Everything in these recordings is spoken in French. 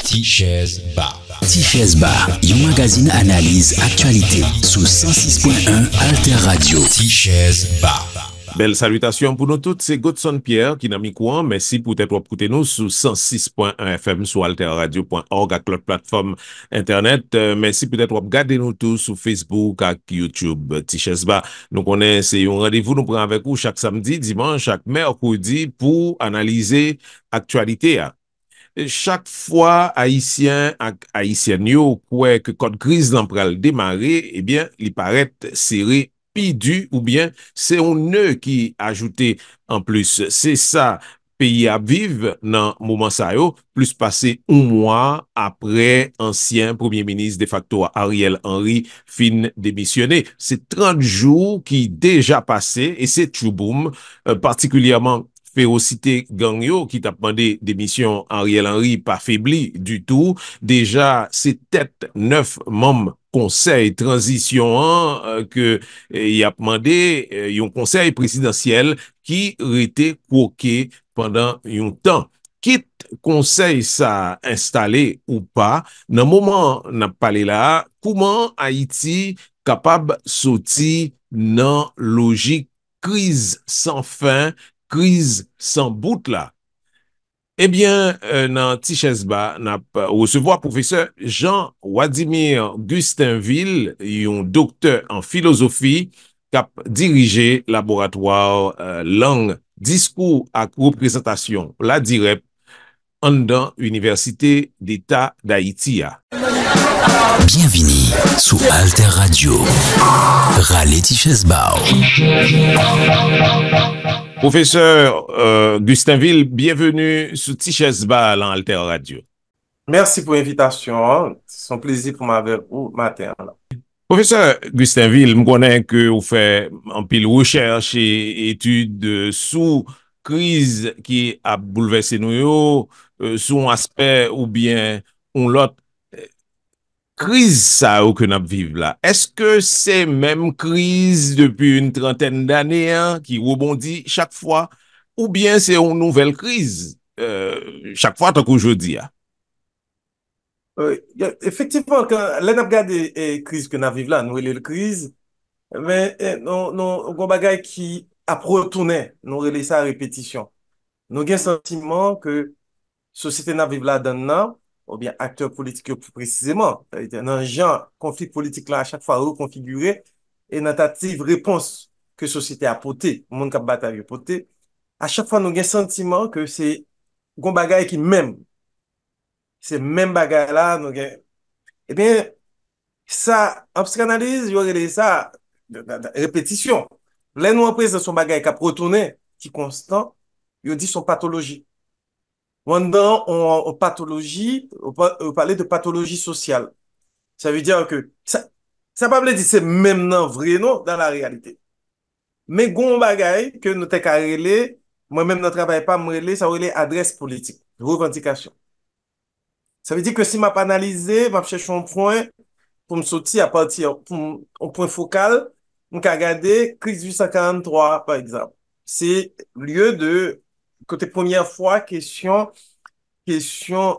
Tichèze Bar. Tichèze Bar, un magazine analyse actualité sous 106.1 Alter Radio. Tichèze Bar. Belle salutation pour nous toutes, c'est Godson Pierre qui n'a mis courant. Merci pour t'être écouté nous sous 106.1 FM sur alterradio.org avec notre plateforme internet. Merci peut-être regarder nous tous sur Facebook et YouTube. Tichèze Bar, nous connaissons, c'est un rendez-vous nous prenons avec vous chaque samedi, dimanche, chaque mercredi pour analyser actualité. Chaque fois haïtien ak haïtien yo kwe que code crise nan pral démarrer, eh bien, il paraît serré pi du ou bien c'est un nœud qui ajouté en plus. C'est ça pays à vivre dans moment sa yo, plus passé un mois après ancien premier ministre de facto Ariel Henry fin démissionné. C'est 30 jours qui déjà passé et c'est chouboum, particulièrement férocité gang yo qui t'a demandé démission Ariel Henry pas faibli du tout. Déjà, c'est tête 9 membres conseil transition que y a demandé un conseil présidentiel qui était croqué pendant un temps. Quitte conseil ça installé ou pas, dans le moment n'a parlé là, comment Haïti capable sortir dans logique crise sans fin, crise sans bout là. Eh bien, dans Tichèze Bar, n'a recevoir professeur Jean-Wladimir Gustinville, un docteur en philosophie, qui a dirigé laboratoire langue, discours à représentation, la DIREP, en dans Université d'État d'Haïti. Bienvenue sous Alter Radio. Rale Tichèze Bar. Professeur Gustinville, bienvenue sous Tichèze Bar dans Alter Radio. Merci pour l'invitation. C'est un plaisir pour m'avoir au matin. Professeur Gustinville, je connais que vous faites un pile recherche et études sous crise qui a bouleversé nous, sous un aspect ou bien un l'autre. Crise ça ou que nous vivons là. Est-ce que c'est même crise depuis une trentaine d'années qui rebondit chaque fois ou bien c'est une nouvelle crise chaque fois tant qu'aujourd'hui? Effectivement, quand l'on regarde les crises que nous vivons là, nous les crises, mais nous avons des bagages qui a retourné, nous relais ça à répétition. Nous avons un sentiment que société nous vivons là dedans, ou bien acteurs politiques plus précisément, dans un genre conflit politique là à chaque fois reconfiguré et une tentative réponse que société a porté, le monde qui a bataille porté, à chaque fois nous avons un sentiment que c'est un bagage qui même, c'est même bagage là, nous avons, eh bien, ça, en psychanalyse, il y aurait ça, répétition. Là, nous, en présence, son bagage qui a retourné, qui est constant, il dit son pathologie. Pendant on pathologie, on parlait de pathologie sociale. Ça veut dire que ça pas veut dire c'est même non vrai non dans la réalité. Mais gon bagay que nous t'ai carrelé, moi-même ne travaille pas me ça relé adresse politique, revendication. Ça veut dire que si m'a pas analysé, m'a chercher un point pour me sortir à partir un point focal, on va regarder crise 843 par exemple. C'est lieu de côté première fois question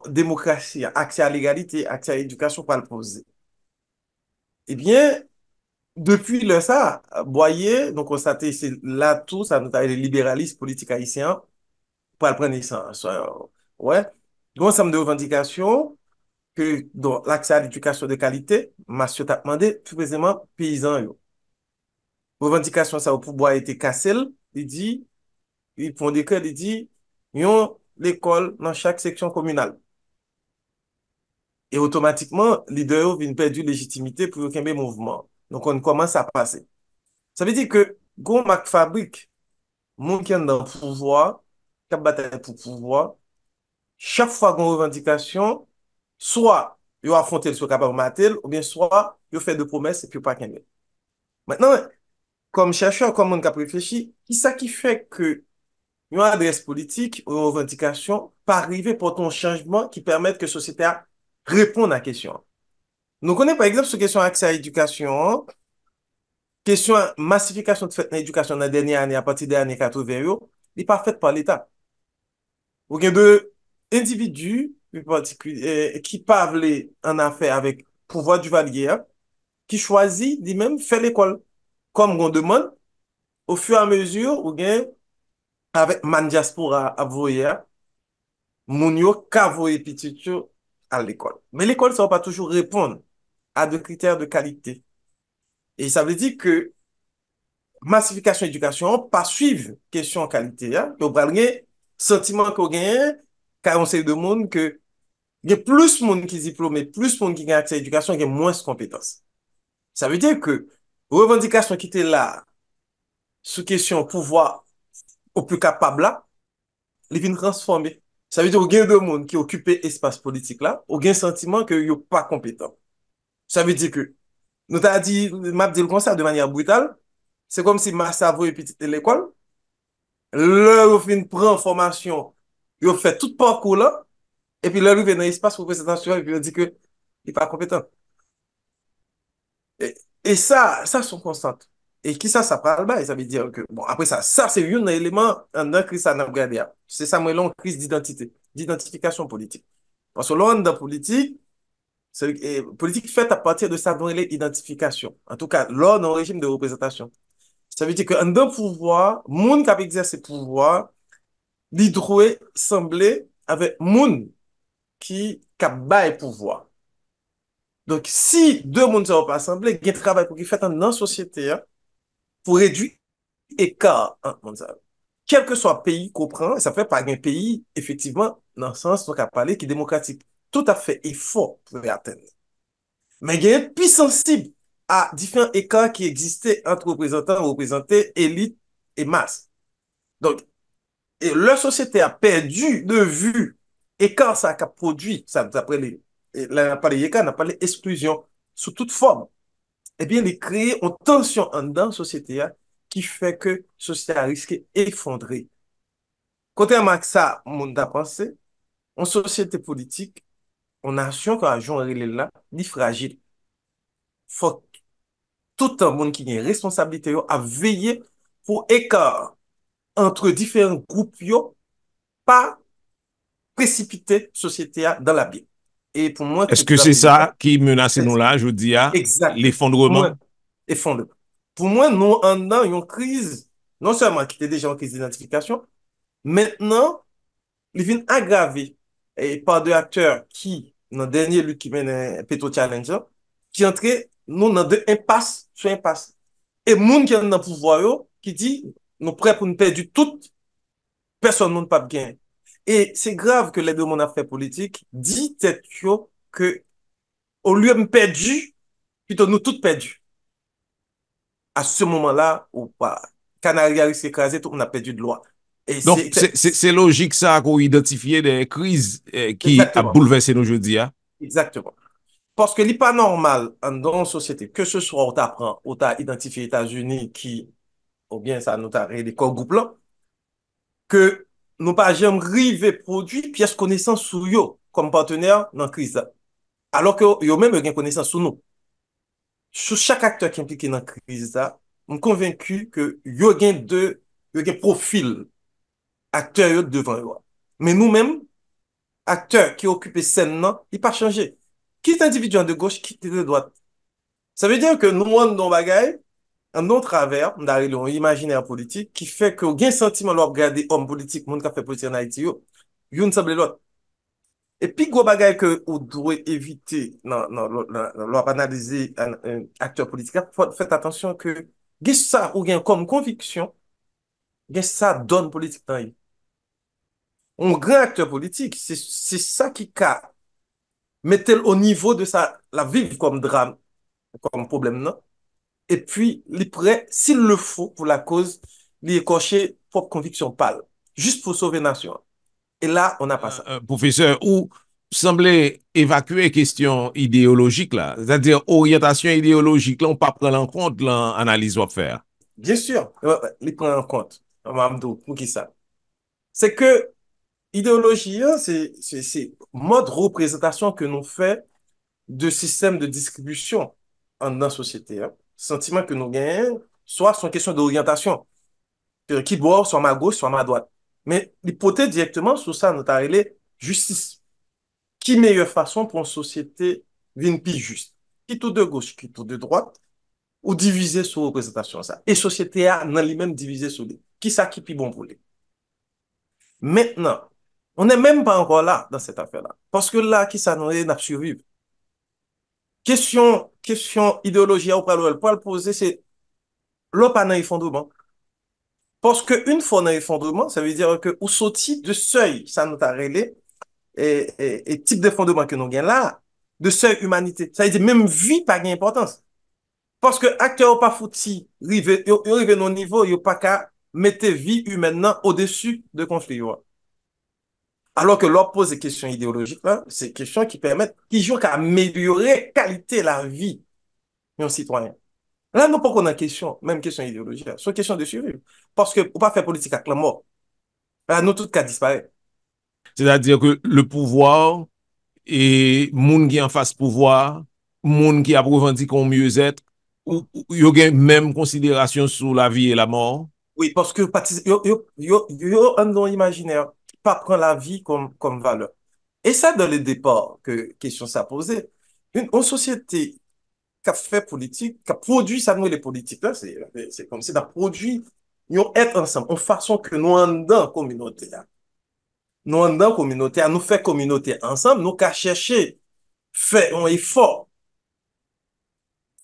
démocratie, accès à l'égalité, accès à l'éducation pour le poser. Eh bien, depuis ça, Boyer, donc constaté, c'est là tout, ça nous a les libéralistes politiques haïtiens pour le prendre naissance. Ouais. Donc, ensemble de revendications que dans l'accès à l'éducation de qualité, Monsieur t'a demandé, plus précisément, paysans. Yo. Revendication, ça, au pouvoir été cassé, il dit, il prend des cas, il dit, yon l'école dans chaque section communale. Et automatiquement, leader vient perdre légitimité pour le mouvement. Donc, on commence à passer. Ça veut dire que, gon mak fabrique, moun qui est dans le pouvoir, qui a bataille pour pouvoir, chaque fois qu'on revendication, soit yo affronter le soit capable de mater, ou bien soit yo fait de promesses et puis pas qu'un. Maintenant, comme chercheur, comme on a réfléchi, qui ça qui fait que une adresse politique ou une revendication pas arriver pour ton changement qui permette que la société réponde à la question. Nous connaissons par exemple cette question accès à l'éducation, question massification de fait dans l'éducation dans les dernières années, à partir des années 80, n'est pas faite par l'État. Ou gen de individus qui parlent en affaire avec pouvoir du valier, qui choisit lui-même faire l'école. Comme on demande, au fur et à mesure, ou gen, avec man diaspora avoyer, moun yo ka voye pitit yo à l'école. Mais l'école, ça va pas toujours répondre à des critères de qualité. Et ça veut dire que massification éducation, pas suivre question qualité, hein. Yo pral gen sentiment qu'on gagne, car on sait de monde que il y a plus de monde qui est diplômé, plus de monde qui a accès à l'éducation, il y a moins de compétences. Ça veut dire que revendication qui était là, sous question pouvoir au plus capable là, il vient transformer. Ça veut dire qu'il y a de monde qui occupe espace politique là, ou un sentiment que il pas compétent. Ça veut dire que, nous t'as dit, m'a dit le constat de manière brutale, c'est comme si ma cerveau est petit de l'école, là, où fin prend formation, il fait tout parcours là, et puis là, il vient dans l'espace pour présentation, et puis il dit que il n'est pas compétent. Et ça, sont constantes. Et qui ça parle bas, et ça veut dire que, bon, après ça, c'est un élément dans crise à regarder. C'est ça, moi, une crise d'identité, d'identification politique. Parce que là, dans la politique, c'est politique faite à partir de ça, dont elle est identification. En tout cas, là, dans le régime de représentation. Ça veut dire que dans le pouvoir, moun qui a exercé le pouvoir, l'hydroé semblait avec moun qui a bail pouvoir. Donc, si deux mondes ne sont pas assemblés, il y a un travail pour qu'ils fassent dans la société pour réduire l'écart entre monde. Quel que soit le pays qu'on prend, ça fait pas un pays, effectivement, dans le sens qu'on a parlé, qui est démocratique. Tout à fait effort pour y atteindre. Mais il y a un plus sensible à différents écarts qui existaient entre représentants, représentés, élites et masse. Donc, et leur société a perdu de vue écart ça a produit, ça, d'après là, n'a pas les écarts, n'a pas les exclusions, sous toute forme. Eh bien, il crée une tension en dans la société qui fait que la société a risqué d'effondrer. Contrairement à ça, on a pensé, en société politique, en nation qui a joué là, ni fragile. Faut tout le monde qui a une responsabilité à veiller pour écart entre différents groupes, pas précipiter la société dans l'abîme. Et pour moi, est-ce que c'est ça qui menace nous là, je dis, exact. l'effondrement? Effondrement. Pour moi, nous, en a une crise, non seulement qui était déjà une crise d'identification, maintenant, il vient aggraver et par deux acteurs qui, dans le dernier lutte qui mène Petro Challenger, qui entraient nous dans deux impasses sur impasse. Et moun qui est dans le pouvoir, qui dit, nous prêts pour nous perdre tout, personne ne peut pas gagner. Et c'est grave que les deux mon affaires politiques disent que au lieu de perdu, plutôt nous tous perdus. À ce moment-là, ou pas, Canary a risqué d'écraser, tout le monde a perdu de loi. Et donc, c'est logique ça qu'on identifie des crises qui a bouleversé nos jeudis. Exactement. Parce que n'est pas normal dans une société, que ce soit où tu apprends, où tu as identifié les États-Unis qui, ou bien ça nous a des corps groupes là, que nous pas jamais rivé produit pièce connaissance sur eux comme partenaire dans la crise. Alors que yo même une connaissance sur nous. Sur chaque acteur qui est impliqué dans la crise, je suis convaincu que yo gen profil acteur devant eux. Mais nous-mêmes, acteurs qui occupent scène, il pas changé. Qui est individu de gauche, qui est de droite. Ça veut dire que nous, on dans bagaille, un autre travers, dans l'imaginaire politique, qui fait que gain sentiment de regarder homme politique, monde qui a fait politique en Haïti, yon semble l'autre. Et puis, gros bagay que vous devez éviter dans analyser un acteur politique, faites attention que, gain ça ou gain comme conviction, gain ça donne politique dans lui. Un grand acteur politique, c'est ça qui a mettre au niveau de ça, la vivre comme drame, comme problème, non? Et puis, il est prêt, s'il le faut, pour la cause, il écorcher propre conviction pâle, juste pour sauver la nation. Et là, on n'a pas ça. Professeur, ou semblait évacuer question idéologique là, c'est-à-dire orientation idéologique là, on pas prendre en compte l'analyse qu'on va faire. Bien sûr, il prend en compte. Pour qui ça? C'est que idéologie, c'est mode représentation que nous fait de système de distribution dans la société. Sentiment que nous gagnons, soit sont question d'orientation. Qui doit soit ma gauche, soit ma droite. Mais l'hypothèse directement sur ça, nous avons justice. Qui meilleure façon pour une société vine plus juste? Qui tout de gauche, qui tout de droite, ou diviser sur représentation ça. Et société a dans lui-même divisé sur lui. Qui ça qui plus bon pour lui? Maintenant, on n'est même pas encore là dans cette affaire-là. Parce que là, qui ça nous est n'a survivre? Question idéologie ou pas le poser, c'est l'op pas dans l'effondrement. Parce que une fois dans l'effondrement, ça veut dire que ou sorti de seuil, ça nous a relé, et type d'effondrement que nous gagnons là, de seuil humanité. Ça veut dire même vie pas d'importance. Parce que acteur pas fouti, rive dans niveau, il pas qu'à mettre vie humaine au-dessus de conflit. Alors que l'on pose des questions idéologiques, là, c'est des questions qui permettent, qui jouent qu'à améliorer la qualité de la vie d'un citoyen. Là, nous pas qu'on a question, même question idéologique, c'est une question de survie. Parce que, pour pas faire politique avec la mort, là, nous, tout cas disparaît. C'est-à-dire que le pouvoir et moun qui en face pouvoir, moun qui a revendiqué au mieux-être, ou y a même considération sur la vie et la mort. Oui, parce que, yo, un non imaginaire, pas prendre la vie comme valeur. Et ça, dans le départ, que question ça posait, une société qui a fait politique, qui a produit ça, nous, les politiques, là, c'est comme si on a produit, nous être ensemble, en façon que nous en dans communauté, là. Nous en dans communauté, nous fait communauté ensemble, nous qu'à chercher, faire un effort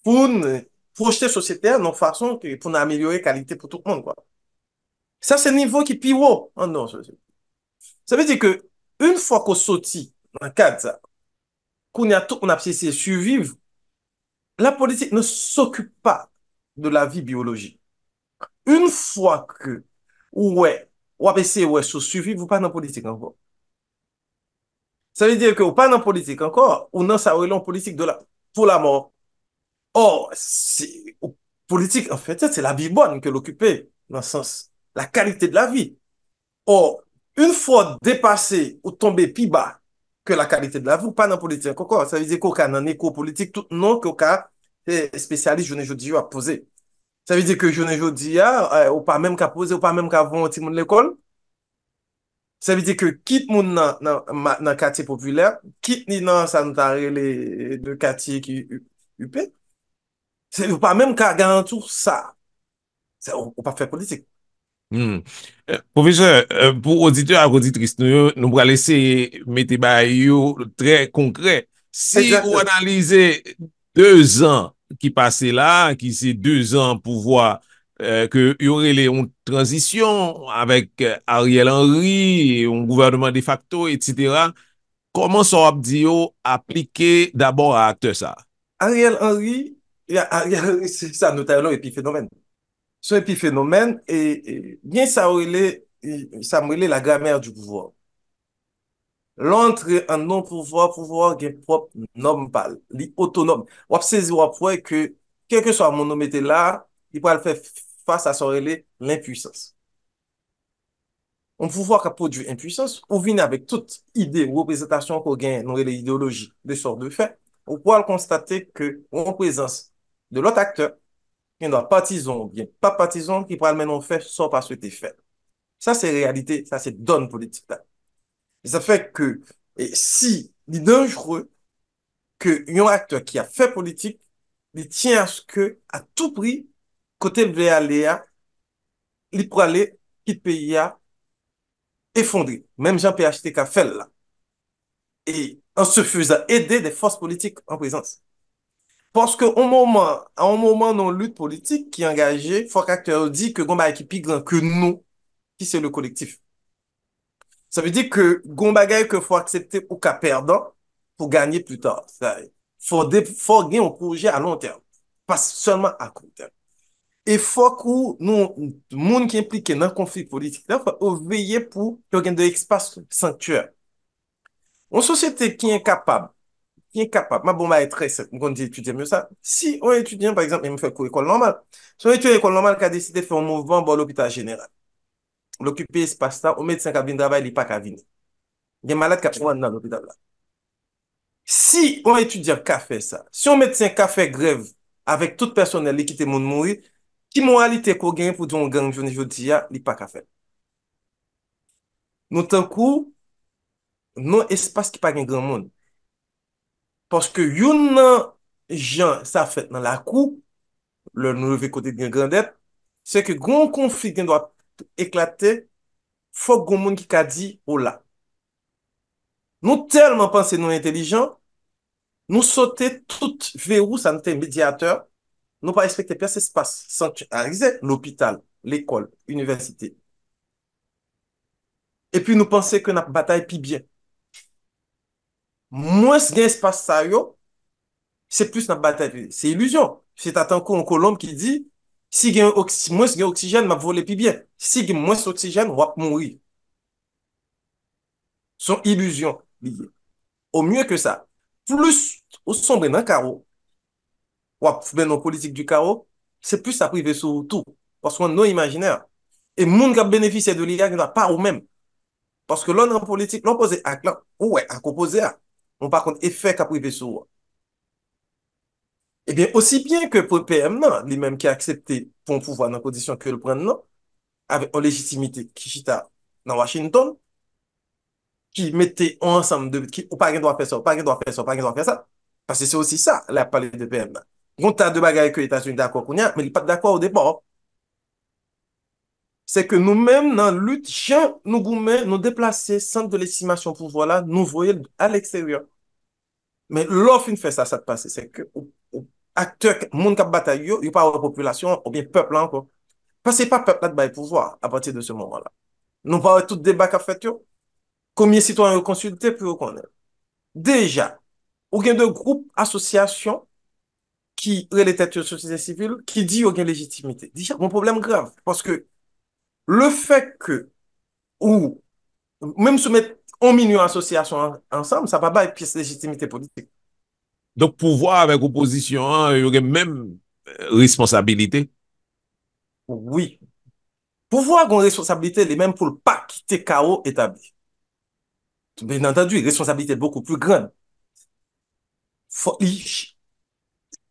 pour nous projeter société en façon que, pour nous améliorer la qualité pour tout le monde, quoi. Ça, c'est le niveau qui est plus haut en non, ça veut dire que, une fois qu'on sortit dans le cadre, ça, qu'on a tout, on a essayé de survivre, la politique ne s'occupe pas de la vie biologique. Une fois que, ouais, ou essayé, ouais, sur survivre, vous pas dans la politique encore. Ça veut dire que vous pas dans la politique encore, ou non, ça relève politique pour la mort. Or, politique, en fait, c'est la vie bonne que l'occuper, dans le sens, la qualité de la vie. Or, une fois dépassé ou tombé plus bas que la qualité de la vie, pas dans la politique encore. Ça veut dire qu'on a un éco-politique, tout non qu'on a spécialiste, je ne dis à poser. Ça veut dire que je ne dis ou pas même qu'à poser, ou pas même qu'à voir un l'école. Ça veut dire que quitte moun dans quartier populaire, quitte ni dans sanitaire les de quartier qui UP, c'est pas même qu'à garantir ça. On pas faire politique. Hmm. Professeur, pour auditeurs et auditrices, nous allons laisser mettre yo très concret. Si Exactement. vous analysez 2 ans qui passaient là, qui c'est 2 ans pour voir que y aurait une transition avec Ariel Henry, un gouvernement de facto, etc. Comment ça va dire appliquer d'abord à acteur ça? Ariel Henry, Ariel Henry, c'est ça, nous avons un épiphénomène. C'est un épiphénomène et bien ça me relève la grammaire du pouvoir. L'entrée en non-pouvoir, pouvoir gen propre norme pal, li autonome. Wap sezi wap wè que, quel que soit mon nom était là, il peut le faire face à son relais, l'impuissance. Un pouvoir qui a produit impuissance, ou vient avec toute idée ou représentation qu'on gagne dans les idéologies de sorte de fait, on peut constater que, en présence de l'autre acteur, qui n'est partisan ou bien pas partisan, qui peut le mener en fait sans pas souhaiter faire. Ça, c'est réalité, ça, c'est donne politique là. Et ça fait que, et si il est dangereux que un acteur qui a fait politique, il tient à ce que, à tout prix, côté le veut aller, il peut aller, quitte pays à effondrer. Même Jean-PHTK fait là. Et en se faisant aider des forces politiques en présence. Parce qu'à un moment dans la lutte politique qui est engagée, il faut qu'acteur dit que Gomba est plus grand que nous, qui c'est le collectif. Ça veut dire que Gomba que faut accepter ou qu'à perdre pour gagner plus tard. Faut gagner un projet à long terme, pas seulement à court terme. Et faut que nous, monde qui impliqué dans le conflit politique, là, faut veiller pour qu'il y ait de l'espace sanctuaire. Une société qui est incapable, ma bombe est très simple, on dit étudier mieux ça. Si un étudiant, par exemple, il me fait quoi école normale, si un étudiant école normale qui a décidé de faire un mouvement pour l'hôpital général, l'occuper espace-temps, au médecin qui a bien travail, il n'est pas qu'à venir. Il y a un malade qui a dans l'hôpital là. Si un étudiant qui a fait ça, si un médecin qui a fait grève avec tout personnel qui était mourir, Ki moralité qu'on gagne pour dire on gang journée jodi a, li pa ka fait. Nou tan kou, non espace qui pa gen grand monde. Parce que yon nan jan sa fait dans la kou, le nou leve kote gen grandet, c'est que gon conflit gen doit éclater, faut gon moun ki ka di ou la. Nou tellement pensé nous intelligent, nous sauter tout verrou ça n'était médiateur, nous pas respecter personne espace sanctuarisé, l'hôpital, l'école, université. Et puis nous penser que notre bataille pi bien. Moins gen espace ça yo, c'est plus notre bataille. C'est illusion. C'est tant qu'on colombe qui dit si gen moins gen oxygène, m'a volé pi bien. Si gen moins oxygène, on va mourir. Son illusion liée. Au mieux que ça, plus au sombre dans carreau, ou ben nos politiques du carreau, c'est plus à priver sur tout. Parce qu'on est imaginaire. Et moun qui a bénéficié de l'IA, n'a pas ou même. Parce que l'on en politique, l'on pose à là, ouais, à composer à. On par contre, effet qu'a privé sur. Eh bien, aussi bien que pour le PM, non, lui-même qui a accepté pour pouvoir dans la condition que le prenne, non, avec une légitimité qui chita dans Washington, qui mettait ensemble de, qui, ou pas qu'il doit faire ça, ou pas qu'il doit faire ça, ou pas qu'il doit faire ça. Parce que c'est aussi ça, la parler de PM. On tas de bagages que les États-Unis d'accord qu'on y a, mais ils pas d'accord au départ. C'est que nous-mêmes, dans la lutte, nous goumets, nous déplacer centre de l'estimation pouvoir là, nous voyons à l'extérieur. Mais l'offre fait ça, ça te passe, c'est que acteurs, monde qui bataille, il n'y a pas de population, ou bien peuple là encore. Parce que c'est pas peuple là de bail pouvoir à partir de ce moment-là. Nous pas tout débat qu'a fait, combien de citoyens ont consulté pour connaître. Déjà, ou bien de groupes, associations, qui relatent à la société civile, qui dit qu'il y a une légitimité. Déjà, un problème grave. Parce que le fait que, ou même soumettre 1 million d'associations ensemble, ça ne va pas être pièce de légitimité politique. Donc, pouvoir avec opposition, il y aurait même responsabilité. Oui. Pouvoir avoir une responsabilité, les mêmes pour ne pas quitter chaos établi. Bien entendu, responsabilité beaucoup plus grande.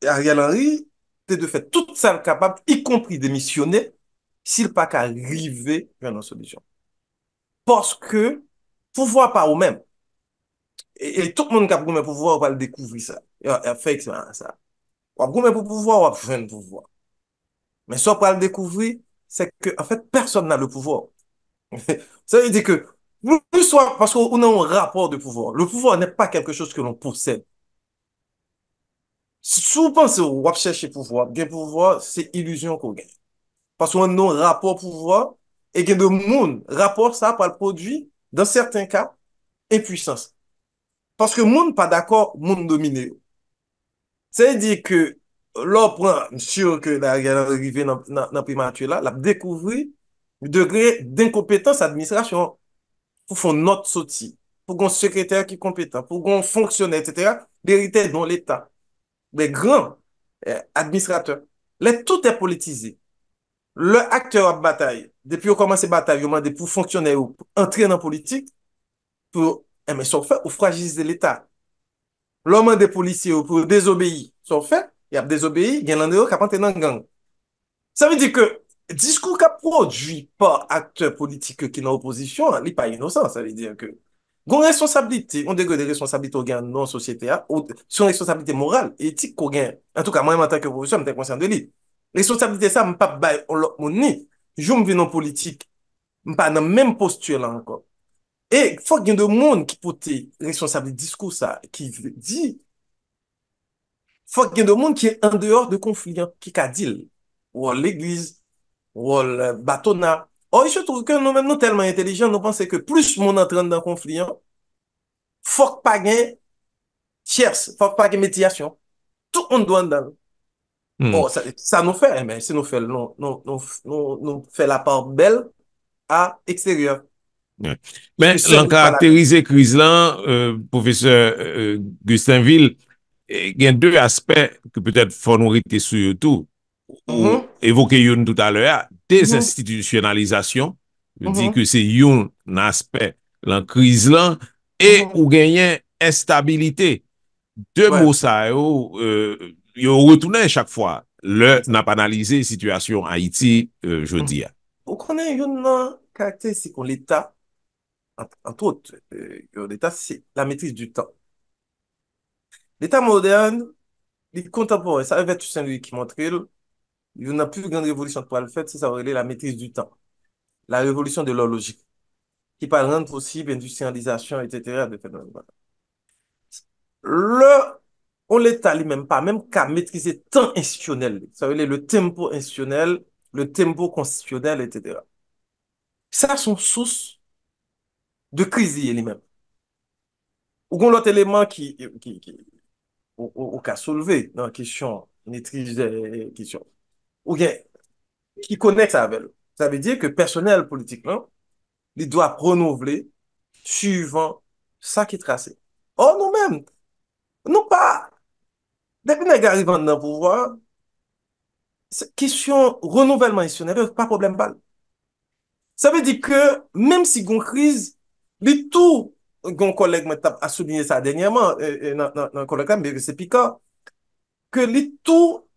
Ariel Henry, c'est de faire tout ça capable, y compris démissionner, s'il pas qu'à arriver vers une solution. Parce que, pouvoir pas ou même, et tout le monde qui a pour pouvoir va le découvrir ça. Il a fait expérience ça. Ou a pour pouvoir, ou a besoin pouvoir. Mais soit pour le découvrir, c'est que, en fait, personne n'a le pouvoir. Ça veut dire que, plus soit, parce qu'on a un rapport de pouvoir. Le pouvoir n'est pas quelque chose que l'on possède. Si vous pensez ou chercher pouvoir, bien pouvoir, c'est illusion qu'on gagne. Parce qu'on a un rapport pouvoir, et que de monde, rapport ça par le produit, dans certains cas, impuissance. Parce que monde pas d'accord, monde dominé. C'est-à-dire que, l'on prend, sûr que la arrivée dans le primature là, la découvrir le degré d'incompétence administration pour faire notre sortie, pour qu'on secrétaire qui est compétent, pour qu'on fonctionnaire, etc., vérité dans l'État, des grands administrateurs. Là, tout est politisé. Le acteur de bataille, depuis qu'on commence à bataille, on demande pour fonctionner ou pour entrer dans la politique, pour, mais sauf fait, ou fragiliser l'État. L'homme des policiers pour désobéir, sauf fait, il y a désobéi, il y a l'un qui a pas dans gang. Ça veut dire que discours qu'a produit par acteur politique qui est en opposition, il n'est pas innocent. Ça veut dire que gon responsabilité, on degré de responsabilité au gain dans la société, ou son responsabilité morale, éthique qu'on gagne. En tout cas, moi, en tant que professeur, je suis conscient de lui. Responsabilité, ça, je ne peux pas bailler mon ni. Je me viens en politique, je ne suis pas dans la même posture là encore. Et il faut qu'il y ait des gens qui portent responsable discours ça, qui dit, faut qu'il y ait des gens qui est en dehors de conflit, qui a dit, ou l'église, ou le bâtonnat. Or, il se trouve que nous-mêmes, nous tellement intelligents, nous pensons que plus mon entraîne dans le conflit, faut pas gagner tierce, faut pas gagner médiation. Tout le monde doit en dans. Oh, ça nous fait, mais si nous fait, nous fait la part belle à extérieur. Ouais. Mais l'en caractériser crise là, professeur Gustinville, il y a deux aspects que peut-être faut nous rester sur tout, ou évoquer une tout à l'heure, désinstitutionnalisation, je dis que c'est un aspect la crise là, et ou gagner instabilité. Deux mots ça, yo retourné chaque fois. le n'a pas analysé situation Haïti jeudi. Ou konen yon nan karakteristik kon l'État, entre autres, l'État, c'est la maîtrise du temps. L'État moderne, il contemporain, ça avait tout Saint-Louis qui montre, il y a plus grande révolution pour le fait, c'est ça, la maîtrise du temps. La révolution de l'horloge, qui parle rendre possible industrialisation, etc. de phénomènes. On l'État lui-même pas, même qu'à maîtriser temps institutionnel, ça veut dire le tempo institutionnel, le tempo constitutionnel, etc. Ça, sont sources de crise lui-même. Ou qu'on l'autre élément ou qu'a soulevé dans la question, maîtrise des questions, ou bien, qui connecte ça avec eux. Ça veut dire que personnel politique, là, il doit renouveler suivant ça qui est tracé. Or, nous-mêmes, nous pas, depuis que nous arrivons dans le pouvoir, question renouvellement institutionnel, pas problème pas. Ça veut dire que même si il y a une crise, les tout, un collègue a souligné ça dernièrement, dans le collègue, mais c'est piquant, que les tout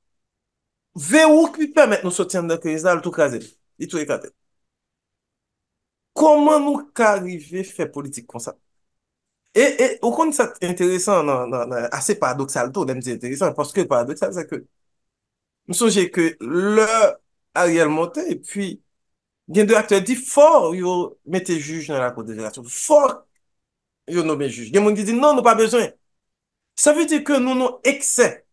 verrou qui permettent nous sortir de la crise, là, le tout crasé, il tout éclaté. Comment nous arriver à faire politique comme ça? Au compte, c'est intéressant, assez paradoxal, tout, même c'est intéressant, parce que paradoxal, c'est que, je me souviens que le Ariel montait, et puis, il y a deux acteurs dit fort, ils mettez juge dans la Cour de fédération. Fort, ils nommé juge. Il y a des gens qui disent non, nous pas besoin. Ça veut dire que nous, nous excès,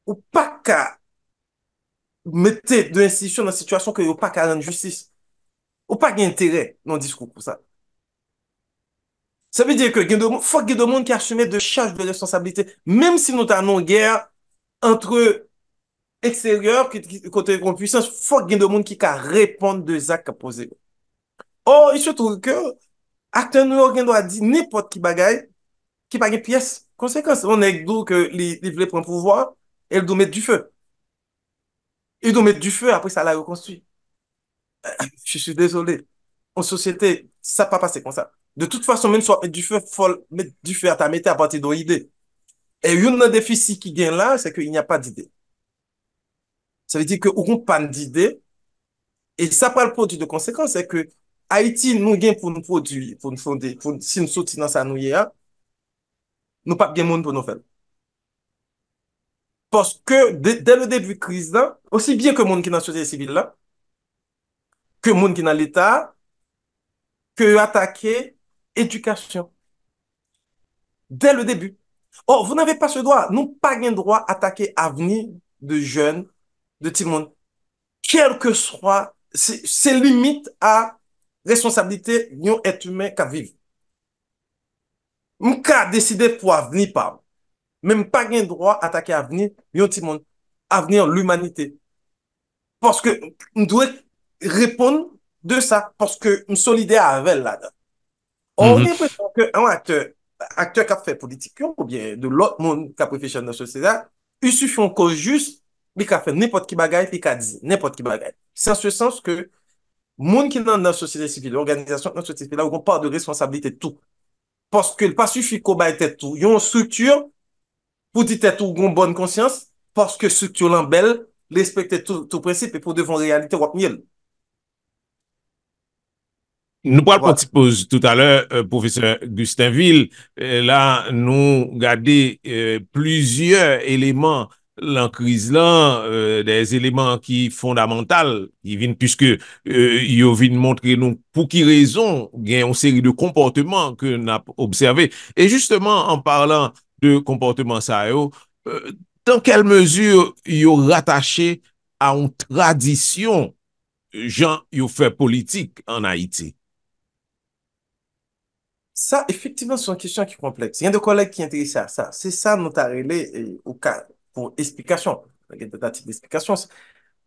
ou pas qu'à mettre de l'institution dans une situation que vous pas qu'à rendre justice, ou pas d'intérêt dans le discours pour ça. Ça veut dire que faut qu'il y ait des gens qui assument de charges de responsabilité, même si nous avons une guerre entre extérieurs, côté de puissance, faut qu'il y ait des gens qui répondent des actes posés. Or, il se trouve que acteur nous organ doit dire n'importe qui bagaille qui pas une pièce conséquence on est d'où que les veulent prendre pouvoir et doit mettre du feu, il doit mettre du feu après ça la reconstruit. Je suis désolé, en société ça pas passer comme ça. De toute façon, même soit mettre du feu, faut mettre du feu à ta mettre à partir d'une idée, et une déficit qui gagne là, c'est qu'il n'y a pas d'idée. Ça veut dire que on pas d'idée, et ça pas le produit de conséquence, c'est que Haïti nous gagne pour nous produire pour nous fonder pour si nous sortir dans ça nous nous pas bien monde pour nous faire. Parce que dès le début de crise là, aussi bien que monde qui dans la société civile là, que monde qui dans l'État, que attaquer éducation. Dès le début. Or, vous n'avez pas ce droit. Nous pas le droit d'attaquer avenir de jeunes, de tout le monde. Quel que soit, c'est limite à responsabilité d'un être humain qui vit. Nous pas décider pour avenir pas. Même pas le droit d'attaquer avenir d'un tout le monde. Avenir l'humanité. Parce que nous devons répondre de ça, parce que nous sommes solidaires avec là-dedans. On a l'impression qu'un acteur qui a fait politique, ou bien de l'autre monde qui a réfléchi dans la société, il suffit encore juste, mais qui a fait n'importe qui bagaille, puis qui a dit n'importe qui bagaille. C'est en ce sens que, monde qui est dans la société civile, l'organisation de la société civile, là, on parle de responsabilité de tout. Parce que pas suffit qu'on baille tête tout. Il y a une structure, pour dire tête tout, une bonne conscience, parce que structure l'embelle, respecter tout principe, et pour devant réalité, on miel. Nous parlons Voilà. un petit pause tout à l'heure, professeur Gustinville. Là, nous regardons plusieurs éléments dans la crise là, des éléments qui sont fondamentaux, qui viennent puisque ils viennent montrer nous pour qui raison il y a une série de comportements que nous avons observés. Et justement, en parlant de comportements ça, dans quelle mesure ils ont rattaché à une tradition, gens, ils fait politique en Haïti? Ça, effectivement, c'est une question qui est complexe. Il y a des collègues qui sont intéressés à ça. C'est ça, nous avons relé au cas pour explication. Il y a des tentatives d'explication.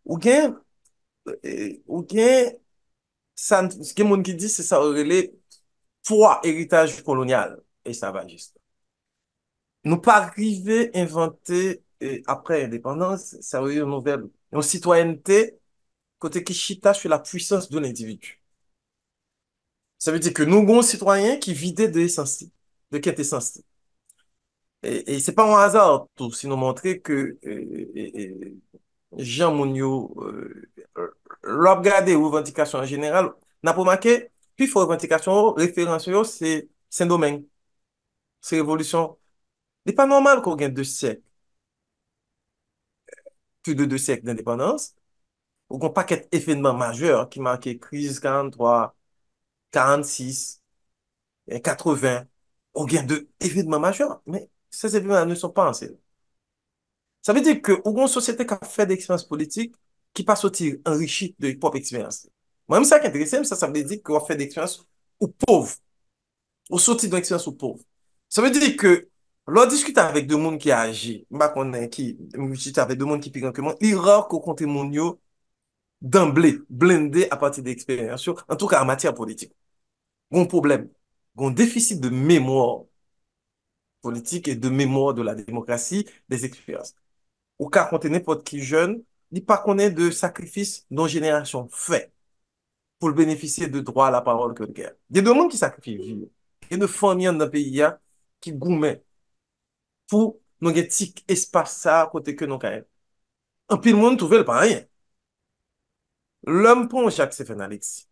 Ou bien, ça, ce que monde qui dit, c'est ça, relé poids héritage colonial, esclavagiste. Nous pas arrivé à inventer, après l'indépendance, ça veut dire une nouvelle, une citoyenneté, côté qui chita sur la puissance de l'individu. Ça veut dire que nous avons un citoyen qui vidait de l'essence, de quintessence. Et c'est pas un hasard tout, sinon montrer que Jean Mounio, l'a regardé revendication en général, n'a pas marqué, puis faut revendication, référence, c'est Saint-Domingue, c'est révolution. Il n'est pas normal qu'on gagne 2 siècles, plus de 2 siècles d'indépendance, ou qu'on paquet événements majeurs qui marquent crise 43, 46, et 80, on gagne de événements majeurs, mais ces événements ne sont pas anciens. Ça veut dire que ou une société qui a fait d'expérience politique qui pas sortir enrichi de propre expérience. Moi, même ça qui est intéressant, ça veut dire qu'on fait d'expérience ou pauvre, ou sortir d'une expérience ou pauvre. Ça veut dire que l'on discute avec des gens qui agissent, qui discute avec des gens qui piquent que moi, il est rare qu'on compte mon yo d'emblée, blindé à partir d'expérience, en tout cas en matière politique. Bon problème, bon déficit de mémoire politique et de mémoire de la démocratie, des expériences. Ou ka konte n'importe qui jeune, il pas connaît de sacrifice dont génération fait pour le bénéficier de droit à la parole que le guerre. Il y a des gens qui sacrifient vie. Il y a des familles dans le pays qui goument pour nous avoir tic espace ça côté que nous avons. En pile monde trouve le pas rien. L'homme prend Jacques-Séphane Alexis.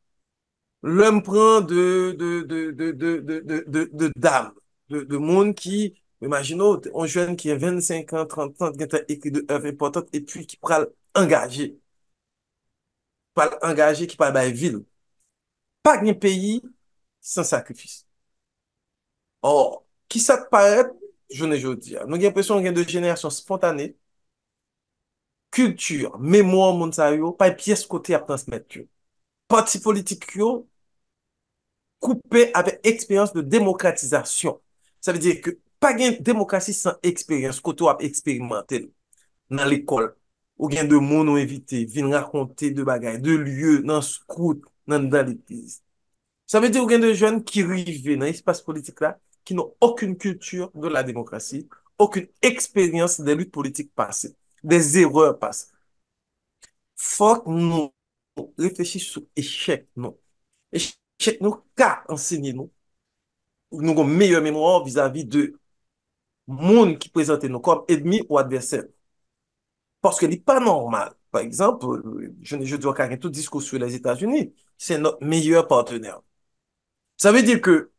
L'homme prend de dames, de monde qui, imaginons, un jeune qui a 25 ans, 30 ans, qui a écrit de œuvres importantes et puis qui parle engagé, qui parle de ville. Pas de pays sans sacrifice. Or, qui ça te paraît, je ne veux dire, nous avons l'impression qu'il y a de génération spontanée, culture, mémoire, monde sa yo, pas pièce côté à transmettre. Parti politique yo, coupé avec expérience de démocratisation. Ça veut dire que pas de démocratie sans expérience, côté à expérimenter dans l'école. Ou bien de monde ou invité, viennent raconter de bagages, de lieux, dans scout, dans l'église. Ça veut dire qu'il y a des jeunes qui arrivent dans l'espace politique là, qui n'ont aucune culture de la démocratie, aucune expérience des luttes politiques passées, des erreurs passées. Faut que nous réfléchissions sur l'échec, non. Échec, nous, qu'a enseigné nous avons une meilleure mémoire vis-à-vis de monde qui présente nous comme ennemis ou adversaires. Parce que n'est pas normal. Par exemple, je dois carrément tout discours sur les États-Unis, c'est notre meilleur partenaire. Ça veut dire que,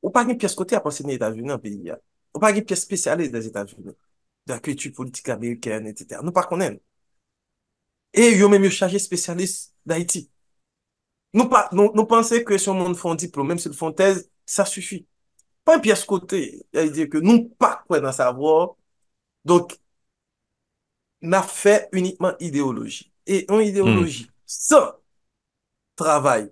ou pas une pièce côté à penser aux États-Unis en pays. Ou pas une pièce spécialiste des États-Unis, de la culture politique américaine, etc. Nous pas connaissons. Et ils ont même chargé spécialiste d'Haïti. Nous pensons que si on fait un diplôme, même si on fait une thèse, ça suffit. Pas une pièce côté. C'est-à-dire que nous pas quoi dans savoir. Donc, n'a fait uniquement idéologie. Et une idéologie sans travail,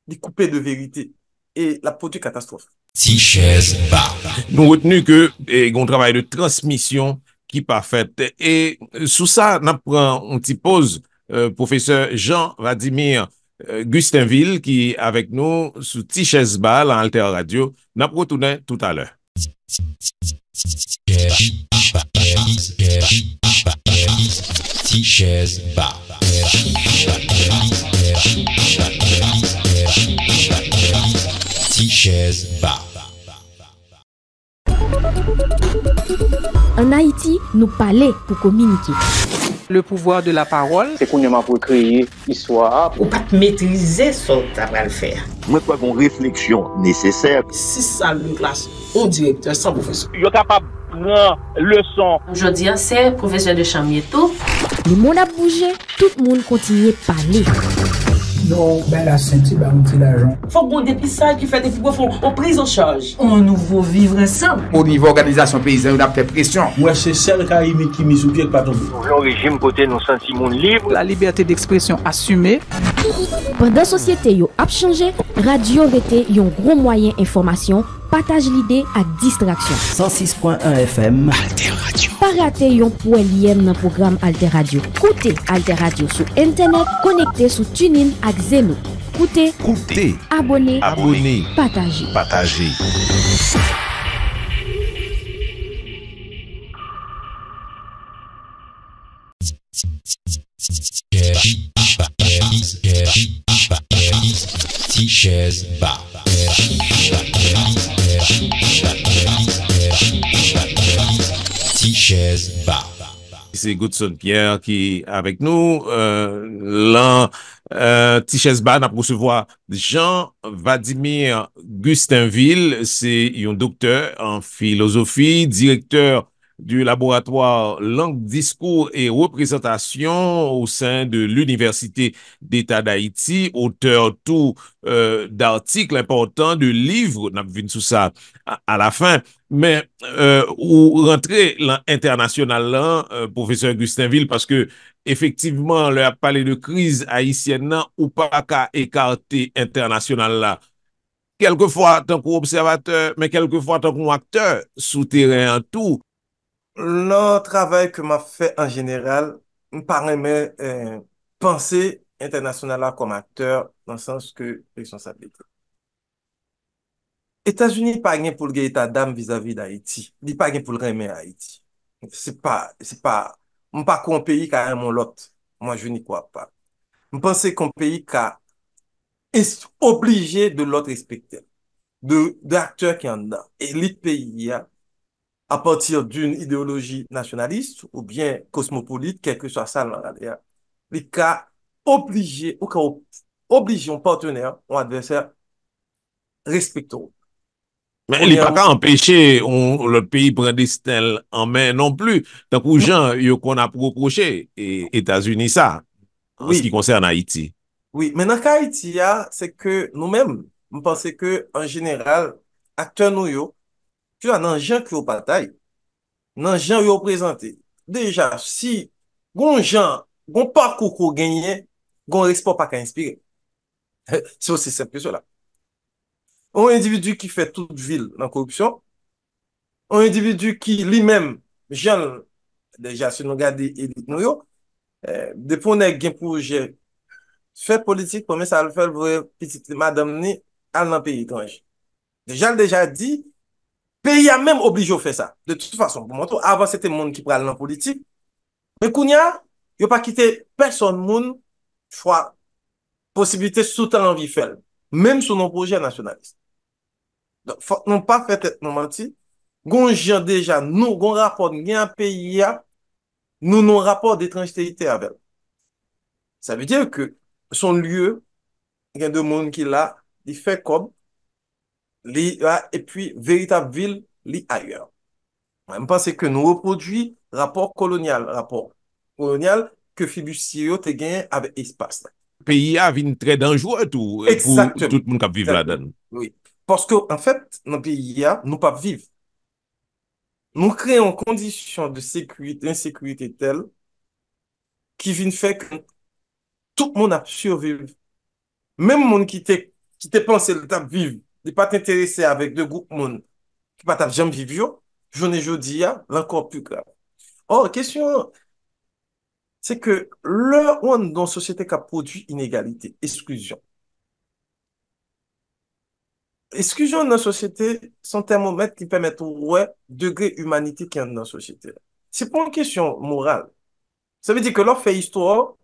de couper de vérité, et la produit catastrophe. Tichèze Bar. Nous retenu que un travail de transmission qui pas fait. Et sous ça, nous prenons une petite pause. Professeur Jean-Vladimir Gustinville qui est avec nous sous Tichèze Bar en Alter Radio. Nous retournons tout à l'heure. Tichèze Bar. Tichèze Bar. En Haïti, nous parlons pour communiquer. Le pouvoir de la parole. C'est qu'on a pour créer histoire. Ou pas maîtriser ce que tu vas le faire. Moi, je crois qu'on réflexion nécessaire. Si ça le classe, on directeur sans professeur. Il est capable de prendre leçon. Aujourd'hui, c'est professeur de Chamieto. Le monde a bougé, tout le monde continue à parler. Non, ben la Saint-Ti va nous l'argent. Faut qu'on dépistage qui fait des figures en prise en charge. On nouveau vivre ensemble. Au niveau organisation paysanne, on a fait pression. Moi, c'est celle qui mise au pied pas tomber. Le régime côté nous sentiments libres. La liberté d'expression assumée. Pendant la société a changé, radio était un gros moyen information, partage l'idée à distraction. 106.1 FM Alter Radio. Pas rater yon pour lien dans programme Alter Radio. Écoutez Alter Radio sur internet, connecté sur TuneIn ak Zeno. Écoutez, abonnez, partagez. Tichèze Bar. Tichèze Ba. C'est Godson Pierre qui est avec nous. Là, Tichèze Ba n'a recevoir Jean-Vladimir Gustinville, c'est un docteur en philosophie, directeur du laboratoire Langue, Discours et Représentation au sein de l'Université d'État d'Haïti, auteur tout d'articles importants, de livres, on a vu tout ça à la fin. Mais ou rentrer l'international là, professeur Gustinville, parce que effectivement, le a parlé de crise haïtienne là, ou pas qu'à écarter international là. Quelquefois, tant qu'observateur, mais quelquefois, tant qu'acteur, souterrain en tout. Le travail que m'a fait en général, me paraît penser international là comme acteur, dans le sens que responsabilité. États-Unis pas rien pour le état d'âme vis-à-vis d'Haïti. Il pas rien pour le remettre à Haïti. On pas qu'un pays qui a mon l'autre. Moi, je n'y crois pas. Je pense qu'un pays qui est obligé de l'autre respecter. D'acteurs qui en dedans. Et les pays, à partir d'une idéologie nationaliste ou bien cosmopolite, quel que soit ça, les cas obligés, ou cas obligés un partenaire, un adversaire, respectons. Mais il n'est pas qu'à empêcher le pays prend des stèles en main non plus. Tant que gens qu'on a reproché et États-Unis ça, en ce qui concerne Haïti. Oui, mais dans le cas Haïti, c'est que nous-mêmes, nous pensons que en général, acteurs nous, tu as dans gens qui ont bataille, dans gens qui ont présenté. Déjà, si gon gens, gon parcours qu'on gagne, gon respect pas qu'à inspirer. C'est aussi simple que cela. Un individu qui fait toute ville dans la corruption, un individu qui lui-même, jeune, déjà, si nous regardons l'élite, depuis on a un projet, fait politique, pour moi, ça le fait le petite madame ni à dans pays étranger. Déjà dit, pays a même obligé de faire ça. De toute façon, pour moi, avant c'était le monde qui parlait dans la politique, mais Kounia, il n'y a pas quitté personne, monde, choix, possibilité sous talent vie fait, même sur nos projets nationalistes. Donc, faut non pas fait tête non menti. Gon gens déjà nous gon rapport gen pays nous non rapport d'étrangeté avec. Ça veut dire que son lieu gen de monde qui là, il fait comme li et puis véritable ville li ailleurs. Je pense que nous reproduit rapport colonial que Fibusio te gagne avec espace. Pays a vin très dangereux tout pour tout le monde qui vit là-dedans. Oui. Parce que, en fait, dans le pays, nous pas vivre. Nous créons une condition de sécurité, d'insécurité telle qui vient faire que tout le monde a survécu. Même le monde qui te pensé le temps vivre, ne pas t'intéresser avec deux groupes de monde qui pas jamais vivre, journée jeudi, l'encore plus grave. Or, question, c'est que on dans une société qui a produit inégalité, exclusion. Exclusion dans la société, son thermomètre qui permet de voir degré humanité qu'il y a dans la société. C'est pas une question morale. Ça veut dire que l'on fait histoire,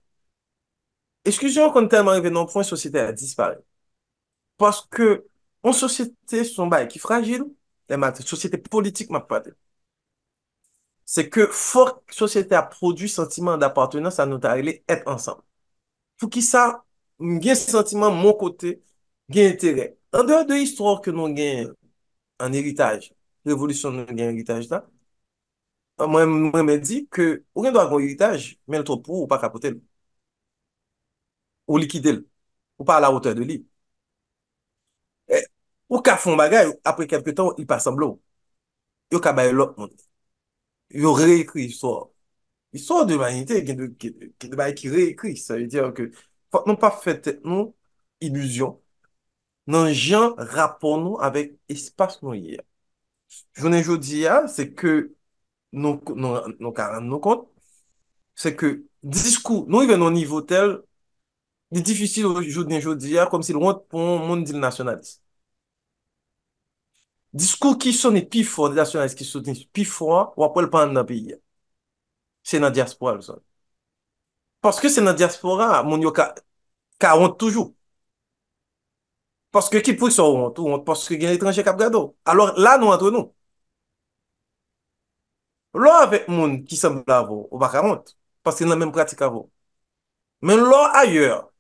exclusion quand tellement arrivé dans le point, la société a disparu. Parce que, en société, son bail qui est fragile, la société politique m'a pas dit. C'est que, faut que la société a produit sentiment d'appartenance à notre aller être ensemble. Pour qui ça, un sentiment, mon côté, gain intérêt. En dehors de l'histoire que nous gagnons en héritage, révolution nous gagnons héritage là, moi, me dit que, ou doit avoir un héritage, mais le trop pour ou pas capoter, ou liquider, ou pas à la hauteur de lui. Ou qu'à fond bagay, après quelques temps, il passe en blanc. Yo ka baye l'autre monde. Yo réécrit l'histoire. L'histoire de l'humanité, qui réécrit. Ça veut dire que, faut non pas fait nous illusion. Non, gens rapport nous avec espace nous hier. Je ne dis c'est que nous nous compte, c'est que discours, nous arrivons au niveau tel, il est difficile aujourd'hui comme si l'on pour un monde dit nationaliste. Discours qui sonne plus fort, des nationalistes qui sonne plus fort, ou après le pas dans le pays. C'est dans la diaspora, ça. Parce que c'est dans la diaspora, mon yo ka honte toujours. Parce que qui pour ça honte? Parce que il y a l'étranger qui a gado. Alors là, nous entre nous. Lò avec moun qui semble avou, ou pas monte, parce que c'est la même pratique avou. Mais lò ailleurs,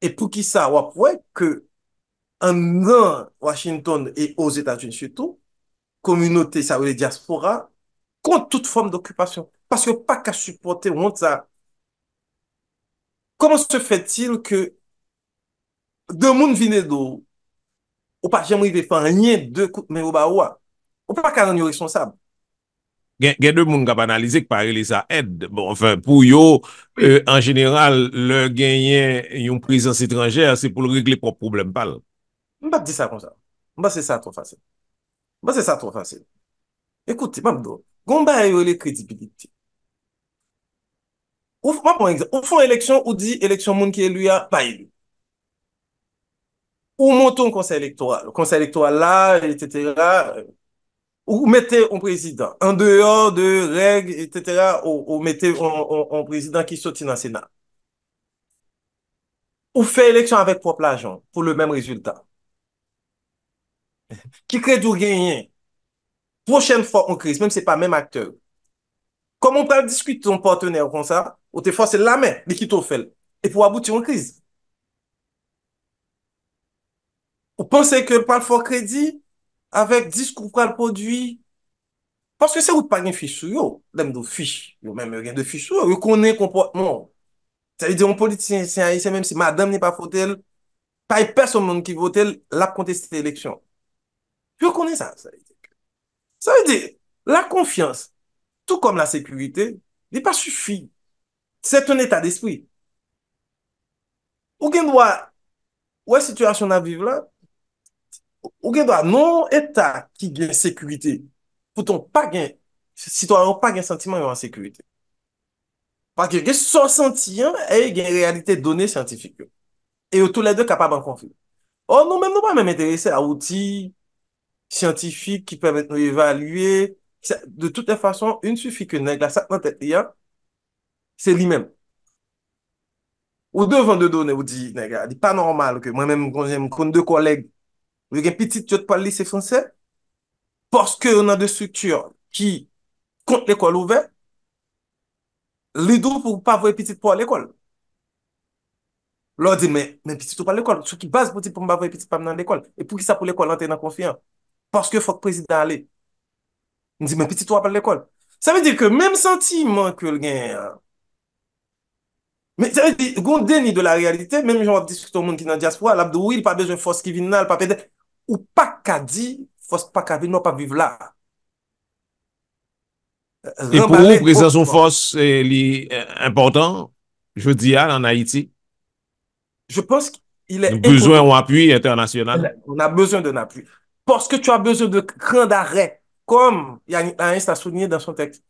et pour qui ça, wap wè que en dans Washington et aux États-Unis surtout, communauté, ça veut dire diaspora, contre toute forme d'occupation. Parce que pas qu'à supporter, on ça. Comment se fait-il que deux moun vine d'eau, ou pas jamais de faire rien de coup mais au bas ou pas qu'à nous responsable. Gen de moun kap analize ki pare li sa aide. Bon, enfin, pour yo, en général, le genyen yon présence étrangère, c'est pour le régler propre problème pal. M'pas dire ça comme ça. M'pas c'est ça trop facile. M'pas c'est ça trop facile. Écoutez, m'abdo, gomba yo les crédibilité. Ou par exemple, ou font élection ou dit élection moun qui élu a pas élu. Ou montons conseil électoral là, etc. Ou mettez un président en dehors de règles, etc. Ou mettez un président qui sortit dans le Sénat. Ou fait élection avec propre l'argent pour le même résultat. Qui crée du gain. Prochaine fois on crise, même si ce n'est pas le même acteur. Comme on peut discuter ton partenaire comme ça, ou te force la main, mais qui t'en fait. Et pour aboutir en crise. Ou pensez que pas le fort crédit avec discours pour le produit. Parce que c'est où pas de fiche sur yo, même de fiche, yo même rien de fiche sur yo, yo connaît comportement. Ça veut dire un politicien, c'est haïtien, même si madame n'est pas faute, pas personne qui vote, l'a contesté l'élection. Yo connaît ça. Ça veut dire, la confiance, tout comme la sécurité, n'est pas suffit. C'est un état d'esprit. Ou gen doit, ouais, situation à vivre là, ou gen doit, non état qui gagne sécurité, pourtant pas gagne, citoyen pas gagne sentiment en sécurité. Parce que son sentiment et une réalité donnée scientifique. Et tous les deux capables en conflit. Oh, nous même nous pas même intéressés à outils scientifiques qui permettent de nous évaluer. De toute façon, il suffit que nèg la sac dans tête c'est lui-même. Ou devant de données, ou dit, nèg, c'est pas normal que moi-même, quand j'aime deux collègues, j'ai un petit jot pour le lycée français, parce qu'on a des structures qui contre l'école ouverte, les deux pour pas voir petit pour l'école. L'on dit, mais petit tout pas l'école. Ce qui base pour dire pour m'avoir petit pas dans l'école. Et pour qui ça pour l'école entrer dans confiance? Parce que faut que le président allait. On dit, mais petit tout pas l'école. Ça veut dire que même sentiment que le gain. Mais ça veut dire, qu'on déni de la réalité, même genre discute au monde qui est dans la diaspora, là, oui, il pas besoin de force qui vient là, pas peut-être. Ou pas qu'à dire, force pas qu'à venir, non, pas vivre là. Et pour vous, présence en force, est important, je dis, en Haïti? Je pense qu'il est besoin d'un appui international. On a besoin d'un appui. Parce que tu as besoin de cran d'arrêt, comme Yannick Laïs a souligné dans son texte.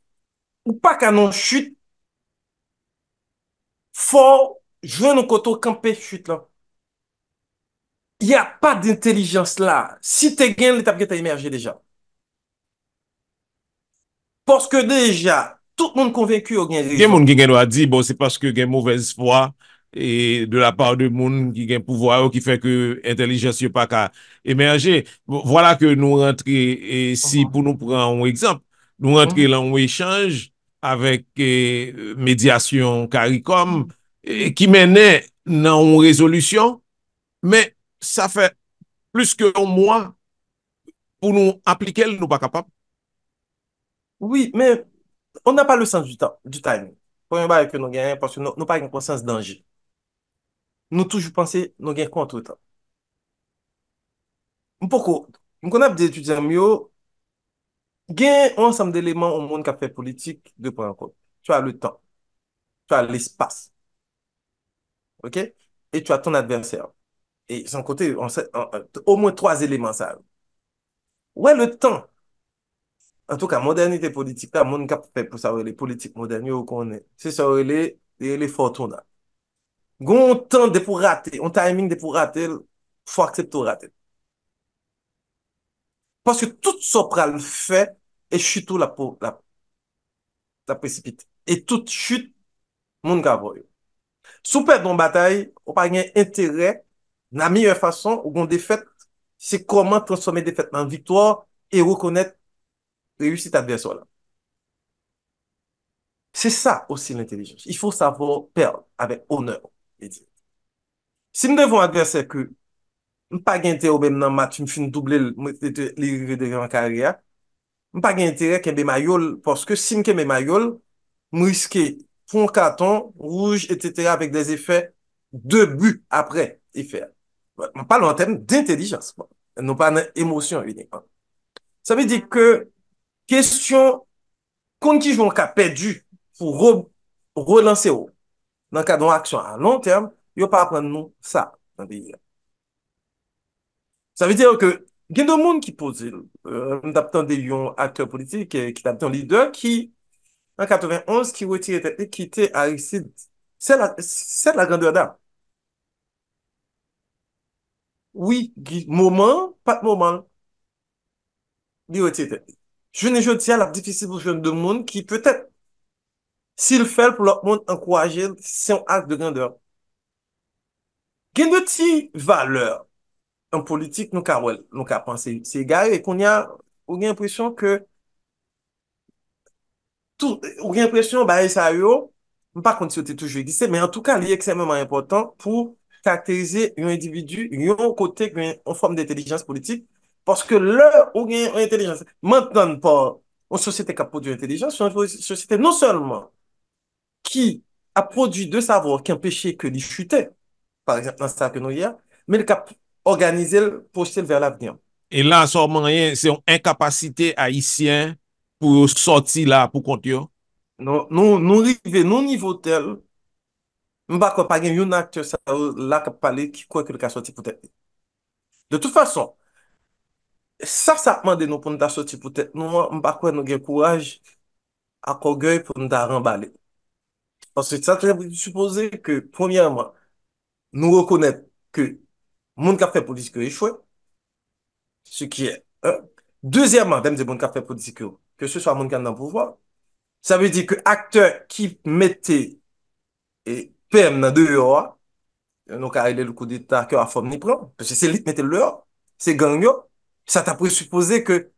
Ou pas qu'à non chute, faut jouer nos côtés camper chute là. Il n'y a pas d'intelligence là. Si tu gagnes, l'étape qui t'a émergé déjà. Parce que déjà, tout le monde convaincu au gain. Il y a des gens qui ont dit, bon, c'est parce que il y a mauvaise foi et de la part de monde qui a pouvoir qui fait que l'intelligence n'est pas qu'à émerger. Voilà que nous rentrons, et si pour nous prendre un exemple, nous rentrons dans un échange avec médiation CARICOM qui menait dans une résolution, mais ça fait plus qu'un mois pour nous appliquer, nous pas capables. Oui, mais on n'a pas le sens du temps, du timing. Premier bail que nous gagnons parce que nous n'avons pas une conscience de danger. Nous toujours penser nous gagnons contre temps. Pourquoi? Nous connaissons des étudiants mieux. Gain un ensemble d'éléments au monde qui a fait politique de prendre en compte. Tu as le temps, tu as l'espace, ok? Et tu as ton adversaire. Et sans côté, au moins trois éléments ça. Ouais, le temps. En tout cas, modernité politique, là, monde qui a fait pour savoir les politiques modernes, on connaît. C'est ça, les fortunes. Gon temps de pour rater, un timing de pour rater, faut accepter de rater. Parce que tout ça pral fait et chute la précipite. Et toute chute, monde ka voye. Sous perdre une bataille, on pas gain intérêt, la meilleure façon ou gon défaite, c'est comment transformer défaite en victoire et reconnaître réussite adversaire là. C'est ça aussi l'intelligence. Il faut savoir perdre avec honneur. Si nous devons adversaire que nous pas gain intérêt au même dans match, nous fin doubler les de en carrière, nous pas gain intérêt que mayol parce que si me mayol, nous risquer pour un carton rouge etc. avec des effets de but après effet. On parle en termes d'intelligence, non pas d'émotion uniquement. Ça veut dire que question contre qui joue un cas perdu pour relancer dans le cadre d'une action à long terme, il ne pas apprendre nous ça dans le pays. Ça veut dire que il y a des gens qui posent, d'apprendre des acteurs politiques, qui d'apprendre leader, qui, en 91, qui retire tête, qui était Aristide. C'est la grandeur d'âme. Oui, moment, pas de moment, il retire tête. Je ne dis à la difficile pour jeune de monde qui peut-être, s'il fait pour leur monde encourager, c'est un acte de grandeur. Il y a de petites valeurs en politique, nous avons pensé, c'est égaré, et qu'on a l'impression que tout, ou gen presyon ba sa yo, pas contre si toujours existé, mais en tout cas, il est extrêmement important pour caractériser un individu, un côté, une forme d'intelligence politique, parce que là, ou gen intelligence, maintenant pas une société qui a produit intelligence, c'est une société non seulement qui a produit de savoir qui empêchait que les chutait, par exemple dans ça que nous y a, mais qui a organisé le projeté vers l'avenir. Et là, sûrement rien, c'est une incapacité haïtienne pour sortir là, pour compter. Non, nous arrivons, nous niveau tel, m'pa pas gen yon acteur ça là qui parler qui croit que le cas sorti peut-être. De toute façon, ça demande nous pour nous sortir peut-être. Nous m'pa quoi nous gen courage à orgueil pour nous remballer. Parce que ça veut supposer que premièrement, nous reconnaître que monde qui a fait politique a échoué, ce qui est deuxièmement, même des monde qui a fait politique que ce soit monde qui est dans le pouvoir, ça veut dire que acteur qui mettait et PM dans dehors, donc a le coup d'état que a forme ni prend parce que c'est lui qui mettait le dehors, c'est gang yo, ça t'a présupposé que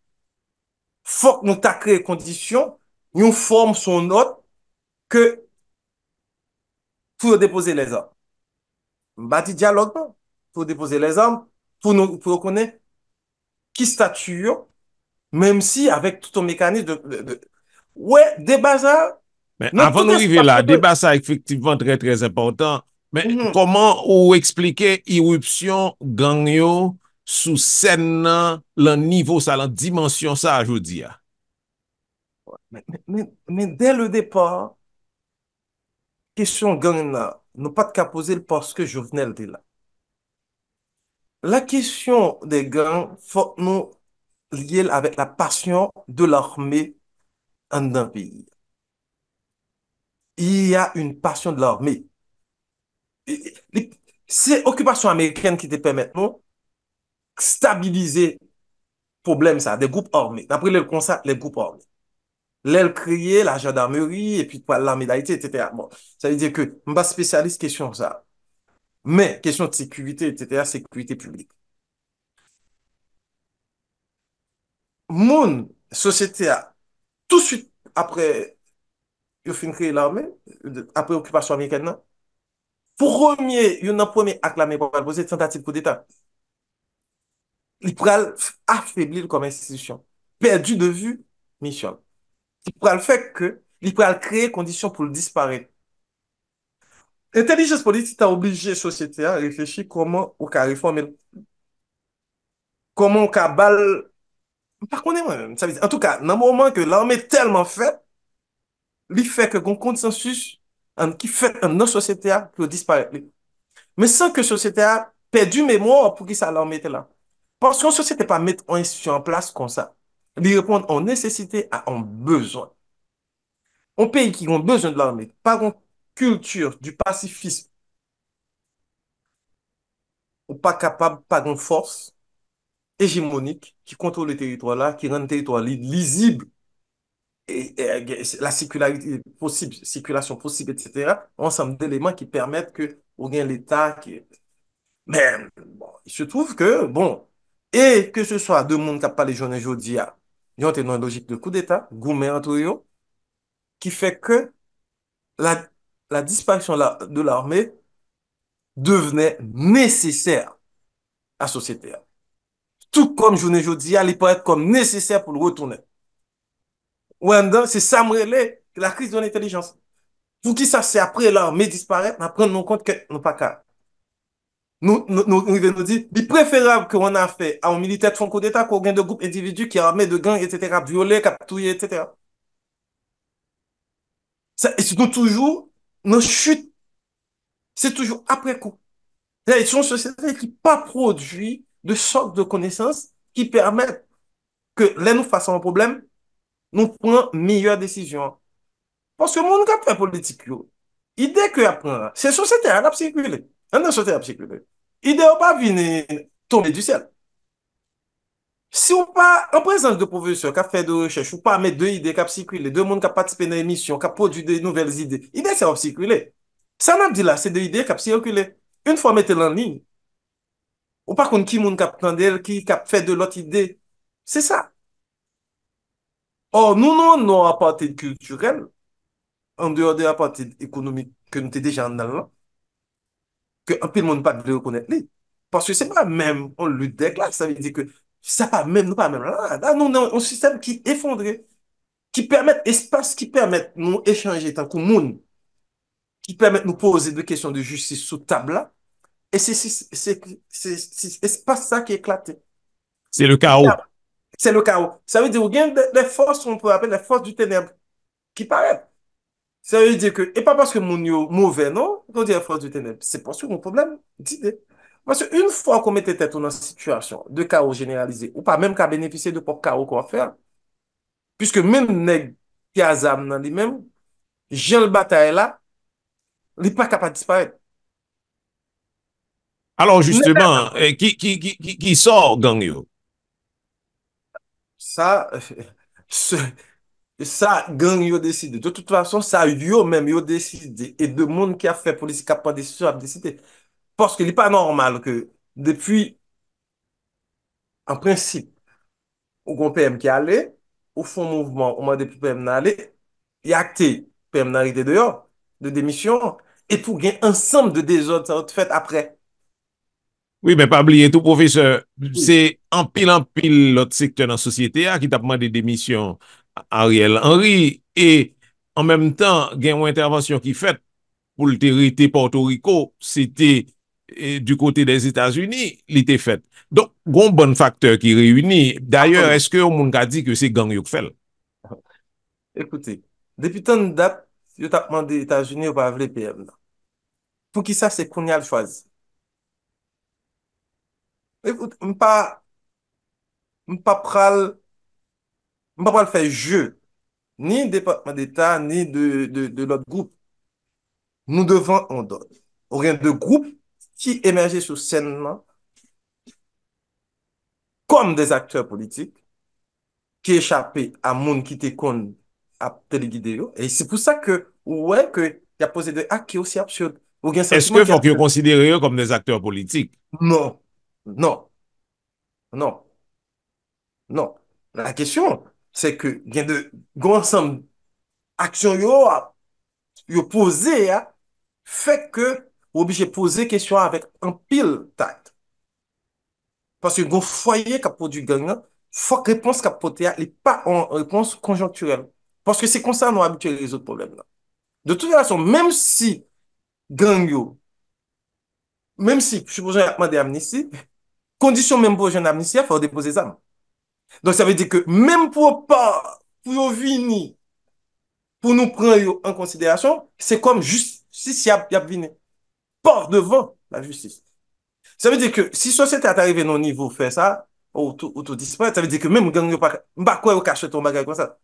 faut que nous t'a créé conditions, nous forme son autre que pour déposer les armes. Bâti dialogue non, pour déposer les armes, pour nous pour reconnaître qui statut yo, même si avec tout un mécanisme ouais, des bazar. Mais avant d'arriver là, débat ça effectivement très très important. Mais comment ou expliquer irruption gang yo sous scène le niveau ça, la dimension ça, je dis. Mais dès le départ, question gang là, nous pas de poser parce que Jovenel était là. La question des gangs, faut nous lier avec la passion de l'armée en un pays. Il y a une passion de l'armée. C'est l'occupation américaine qui te permet nous stabiliser problème ça, des groupes armés. D'après le constat, les groupes armés. L'aile créer la gendarmerie et puis l'armée d'Haïti, etc. Bon, ça veut dire que je ne suis pas spécialiste question ça. Mais question de sécurité, etc., sécurité publique. Mon société a tout de suite après il a fini créer l'armée, après l'occupation américaine, premier acte l'armée pour poser tentative coup d'État. Il pourrait affaiblir comme institution, perdu de vue mission. Il pourrait le faire que, il pourrait créer conditions pour le disparaître. L'intelligence politique a obligé la société à réfléchir comment on peut réformer, comment on peut bal. Par contre, ça veut dire, en tout cas, dans le moment que l'armée est tellement faite, il fait que un consensus qui fait dans société pour disparaître. Mais sans que la société a perdu mémoire pour qui ça l'armée était là. Parce qu'une société pas mettre une institution en place comme ça. Il répond en nécessité à un besoin. Un pays qui a besoin de l'armée, pas une culture du pacifisme, ou pas capable, pas une force hégémonique qui contrôle le territoire là, qui rend le territoire lisible et la circulation possible, etc. Ensemble d'éléments qui permettent que on gagne l'État qui. Mais bon, il se trouve que, bon, et que ce soit deux mondes qui n'ont pas les jeunes aujourd'hui, ils ont une logique de coup d'État, gourmet entre eux, qui fait que la disparition de l'armée devenait nécessaire à la société. Tout comme je ne dis, il peut être comme nécessaire pour le retourner. Ou c'est ça la crise de l'intelligence. Pour qui ça, c'est après l'armée disparaître, on prend en compte que nous pas qu'à. Nous dit, il est préférable qu'on a fait à un militaire de fond coup d'État qu'on gagne de groupes individus qui armés de gangs, etc., violés, capturés, etc. Et c'est toujours, nos chutes, c'est toujours après coup. C'est une société qui n'a pas produit de sorte de connaissances qui permettent que, là, nous faisons un problème, nous prenons meilleure décision. Parce que mon cap fait politique, idée que apprend, c'est société à la circuler. La société à circuler. Idée ou pas venir tomber du ciel. Si ou pas, en présence de professeurs qui a fait de recherche, ou pas mettre deux idées qui ont circulé, deux mondes qui ont participé dans l'émission, qui ont produit de nouvelles idées, idées ça va circuler. Ça n'a dit là, c'est des idées qui ont circulé. Une fois mettez en ligne, ou pas contre qui monde qui a prendre qui a fait de l'autre idée. C'est ça. Or, nous, non, à partir culturelle, en dehors de la partie économique que nous sommes déjà dans là, que un peu de monde pas de reconnaître les. Parce que c'est pas même on lutte des classes, ça veut dire que ça pas même, nous pas même là. Là, nous avons un système qui est effondré, qui permet espace, qui permet nous échanger tant que monde, qui permet nous poser des questions de justice sous table là. Et c'est pas ça qui est éclaté. C'est le chaos. C'est le chaos. Ça veut dire qu'il y a des forces, on peut appeler les forces du ténèbre, qui paraissent. Ça veut dire que, et pas parce que mon yo mauvais, non, on dit la force du ténèbre, c'est parce que mon problème d'idée. Parce qu'une fois qu'on mettait tête dans une situation de chaos généralisé, ou pas même qu'à bénéficier de propre chaos qu'on va faire, puisque même nèg qui a zam dans lui-même, Jean le bataille là, il n'est pas capable de disparaître. Alors justement, qui sort gang yo? Ça, ça, gang yo décidé. De toute façon, ça yo même yo décidé. Et de monde qui a fait politique qui a pas décidé, a décidé. Parce qu'il n'est pas normal que depuis, en principe, ou qu'on PM qui allait, ou font mouvement, au moins depuis PM n'allait, il y a acté PM n'arrêté dehors, de démission, et pour gagner ensemble de désordres, ça va être fait après. Oui, mais pas oublier tout, professeur, c'est en pile l'autre secteur dans la société qui t'a demandé démission à Ariel Henry, et en même temps, il y a une intervention qui fait pour le territoire Porto Rico, c'était du côté des États-Unis, il était fait. Donc, il y a un bon facteur qui réunit. D'ailleurs, est-ce que on a dit que c'est gang qui fait? Écoutez, depuis tant de date, je t'ai demandé aux États-Unis ou pas les PM. Pour qui ça, c'est qu'on y a le choisi. Écoute, je ne pas pral faire jeu, ni département d'État, ni de l'autre groupe. Nous devons en donner. Rien de groupe qui émergeait sur scène comme des acteurs politiques qui échappaient à monde qui était con à téléguider. Et c'est pour ça que, ouais, que y a posé des actes qui est aussi absurde. Est-ce qu'il faut qu'ils considèrent comme des acteurs politiques? Non, non, non, non. La question, c'est que il y a de gros ensemble actions yo posé fait que obligé de poser question avec un pile tête. Parce que gon foyer qui a produit gang, faut que réponse qui a porté n'est pas en réponse conjoncturelle. Parce que c'est comme ça nous habitués les autres problèmes là. De toute façon, même si gang yo, même si je suppose a demandé amnistie, condition même pour jeune amnistie, il faut déposer ça. Donc ça veut dire que même pour pas pour venir pour nous prendre en considération, c'est comme justice y a venu pas devant la justice. Ça veut dire que si société est arrivée à nos niveaux faire ça, ou tout disparaître, ça veut dire que même gang pas quoi cacher ton bagage comme ça.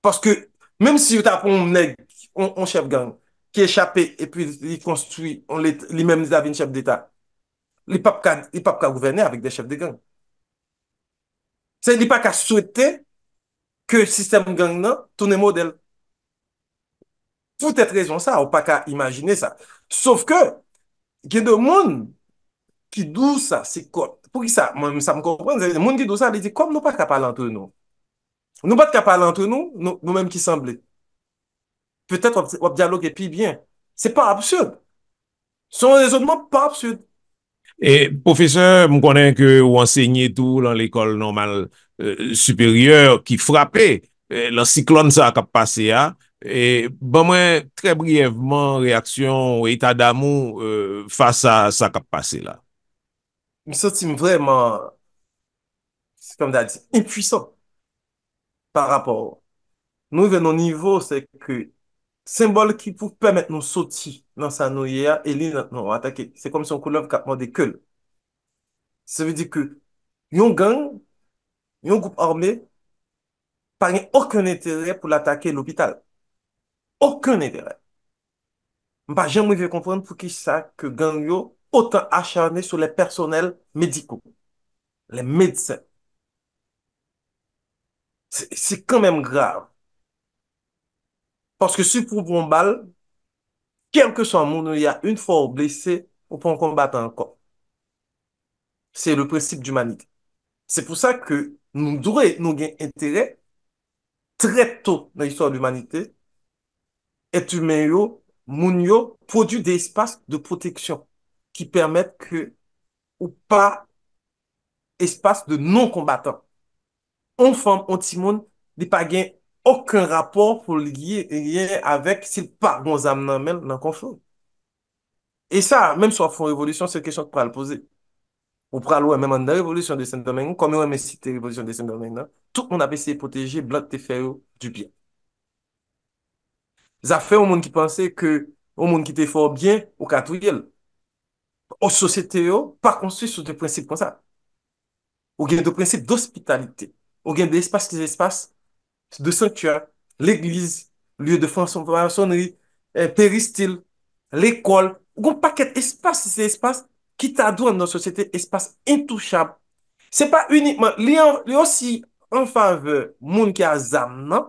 Parce que même si tu as un nègre, un chef gang qui est échappé et puis il construit, lui-même il a un chef d'État, il ne peut pas gouverner avec des chefs de gang. C'est il pas qu'à souhaiter que le système gang là tourne modèle. Pour cette raison ça, on pas qu'à imaginer ça. Sauf que il y a des gens qui disent ça, c'est quoi? Pour qui ça? Moi, ça me comprend. Les gens qui disent ça, ils disent comme nous pas qu'à parler entre nous. Nous pas qu'à parler entre nous, nous-mêmes qui semblent. peut-être on dialogue et puis bien. C'est pas absurde. Son raisonnement pas absurde. Et professeur, m konnen ke ou ensegnye tout lan l'école normale supérieure ki frappé lan cyclone sa kap pase ya, et ban mwen très brièvement réaction ou état d'amour face à sa kap pase la. Je me sens vraiment, c'est comme t'as dit, impuissant par rapport. Nous venons au niveau, c'est que symbole qui pour permettre nous sortir dans sa nouillère et nous attaquer. C'est comme si on couleur capement des queues. Ça veut dire que yon gang, yon groupe armé, pas aucun intérêt pour l'attaquer l'hôpital. Aucun intérêt. M'pas jamais vais comprendre pour qui ça que gang yo autant acharné sur les personnels médicaux, les médecins. C'est quand même grave. Parce que si pour une balle, quel que soit le monde, il y a une fois blessé, ou pour un combattant encore. C'est le principe d'humanité. C'est pour ça que nous devons nous gagner intérêt très tôt dans l'histoire de l'humanité, être humain yo, moun yo, produit des espaces de protection qui permettent que, ou pas, espace de non-combattants. On femme, on timoun, n'y pas gain aucun rapport pour lier rien avec s'il pas bon âme nan men dans conflit. Et ça, même si on fait une révolution, c'est une question que pour le poser. Ou pour aller même dans la révolution de Saint-Domingue, comme on a cité la révolution de Saint-Domingue, tout le monde a essayé de protéger blanc de faire du bien. Ça fait au monde qui pensait que au monde qui était fort bien au catouille. Aux sociétés, pas construit sur des principes comme ça. Ou bien des principes d'hospitalité. Ou bien des espaces de sanctuaire, l'église, lieu de franc-maçonnerie, péristyle, l'école. Ou un paquet d'espaces, ces espaces qui t'adouent dans la société, espace intouchable. C'est pas uniquement, li aussi en faveur moun qui a zam nan,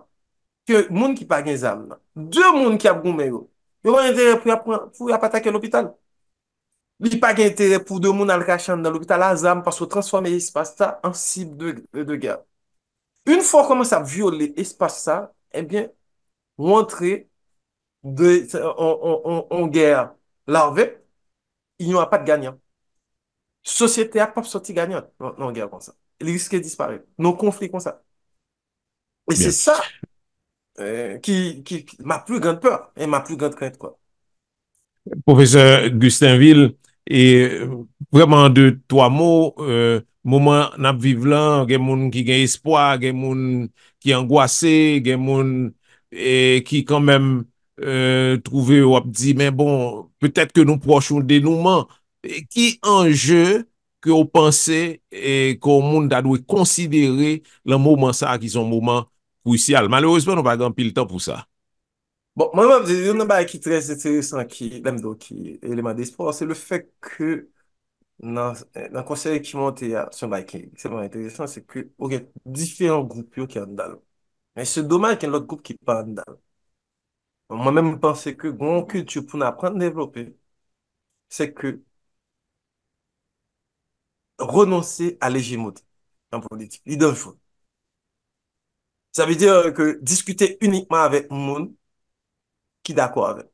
que moun qui pas gen zam nan. Deux moun qui a goumé yo. Yo pas intérêt pour attaquer l'hôpital. Li pas gen intérêt pour deux moun al kachan dans l'hôpital à zam parce que transformer l'espace ça en cible de guerre. Une fois qu'on commence à violer l'espace ça, eh bien, rentrer en guerre larvée, il n'y aura pas de gagnant. Société a pas sorti gagnant dans guerre comme ça. Il risque de disparaître. Nos conflits comme ça. Et c'est ça qui ma plus grande peur et ma plus grande crainte, quoi. Professeur Gustinville, et vraiment de trois mots, moment n'a vive là, gen moun qui gen espoir, gen moun qui angoissé, gen moun qui quand même trouvé ou ap dit, mais bon, peut-être que nous prochons dénouement. Qui enjeu que vous pensez et qu'on moun da doit considérer le moment ça qui sont moment crucial. Malheureusement, nous pas grand pile temps pour ça. Bon, moi, il y a un qui est très intéressant, qui est élément d'espoir, c'est le fait que dans le conseil qui monte, c'est vraiment intéressant, c'est que il y a différents groupes qui sont dedans. Mais c'est dommage qu'il y ait l'autre groupe qui n'est pas dedans. Moi-même, je pense que une culture pour nous apprendre à développer, c'est que renoncer à l'hégémonie en politique. Il donne faut. Ça veut dire que discuter uniquement avec le monde qui est d'accord avec.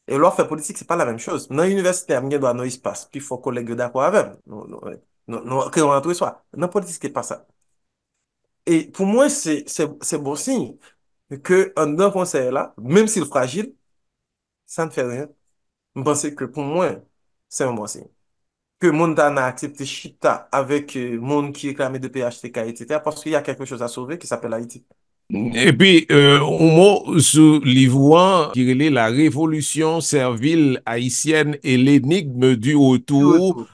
Et leur faire politique, c'est pas la même chose. Dans l'université, il y a un espace, puis il faut que les collègues d'accord avec. Nous créons entre soi. Dans la politique, c'est pas ça. Et pour moi, c'est bon signe que un conseil là, même s'il est fragile, ça ne fait rien. Je pense que pour moi, c'est un bon signe. Que Montana a accepté Chita avec monde qui réclamait de PHTK, etc. Parce qu'il y a quelque chose à sauver qui s'appelle Haïti. Et puis, un mot sous livre qui relait la révolution servile haïtienne et l'énigme du retour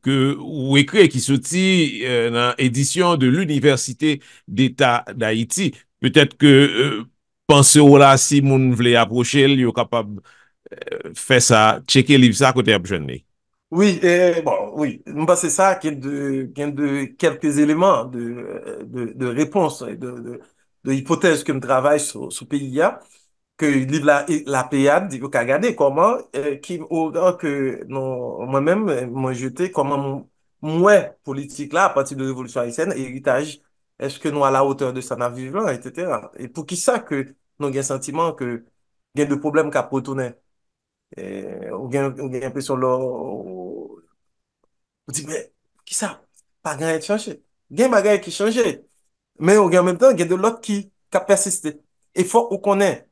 que ou écrit qui sortit dans l'édition de l'Université d'État d'Haïti. Peut-être que penser au là, si moun vle approcher, il est capable faire ça, checker livre ça côté approcher. Oui, bon, oui. C'est ça qui est de quelques éléments de réponse, de hypothèse que je travaille sur ce pays-là, que livre la Pléiade, il faut regarder comment, que moi-même, moi jeté, comment moi, politique là, à partir de la Révolution haïtienne, héritage, est-ce que nous à la hauteur de ça, n'a vivant, etc. Et pour qui ça que nous avons un sentiment que il y a des problèmes qui retourner. On a l'impression on dit mais qui ça? Pas grand chose changé. Il y a des bagages qui changent. Mais en même temps, il y a de l'autre qui a persisté. Et faut qu'on connaisse.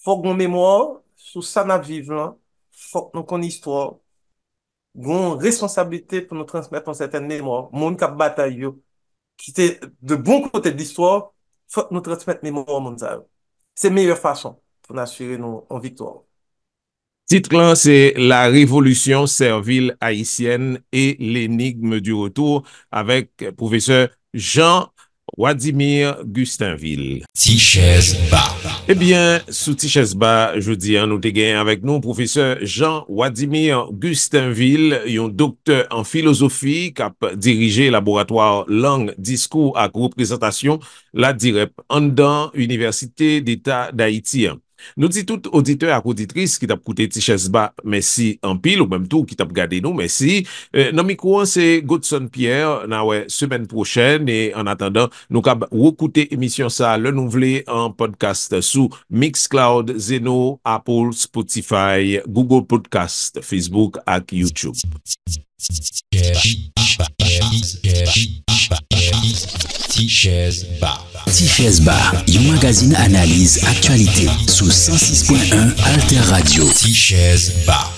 Faut qu'on mémoire sur ça n'a vivre là. Faut qu'on connaisse histoire. Gon responsabilité pour nous transmettre une certaine mémoire. Monde qui a bataille qui était de bon côté de l'histoire, faut nous transmettre mémoire monde ça. C'est la meilleure façon pour nous assurer nos victoire. Titre là, c'est La révolution servile haïtienne et l'énigme du retour avec professeur Jean Wladimir Gustinville. Tichèze Ba. Eh bien, sous Tichèze Ba, je dis, nous te gagnons avec nous professeur Jean Wladimir Gustinville, un docteur en philosophie qui a dirigé laboratoire langue, discours et représentation, la DIREP, en dans Université d'État d'Haïti. Nous dit tout auditeur et auditrice qui t'a écouté Tichèze Ba, merci en pile, ou même tout qui t'a regardé nous, merci. Dans micro, c'est Godson Pierre, semaine prochaine, et en attendant, nous avons recouté émission ça, le nouvelé en podcast sous Mixcloud, Zeno, Apple, Spotify, Google Podcast, Facebook et YouTube. Tichèze Ba. Tichèze Ba, un magazine analyse actualité sous 106.1 Alter Radio. Tichèze Ba.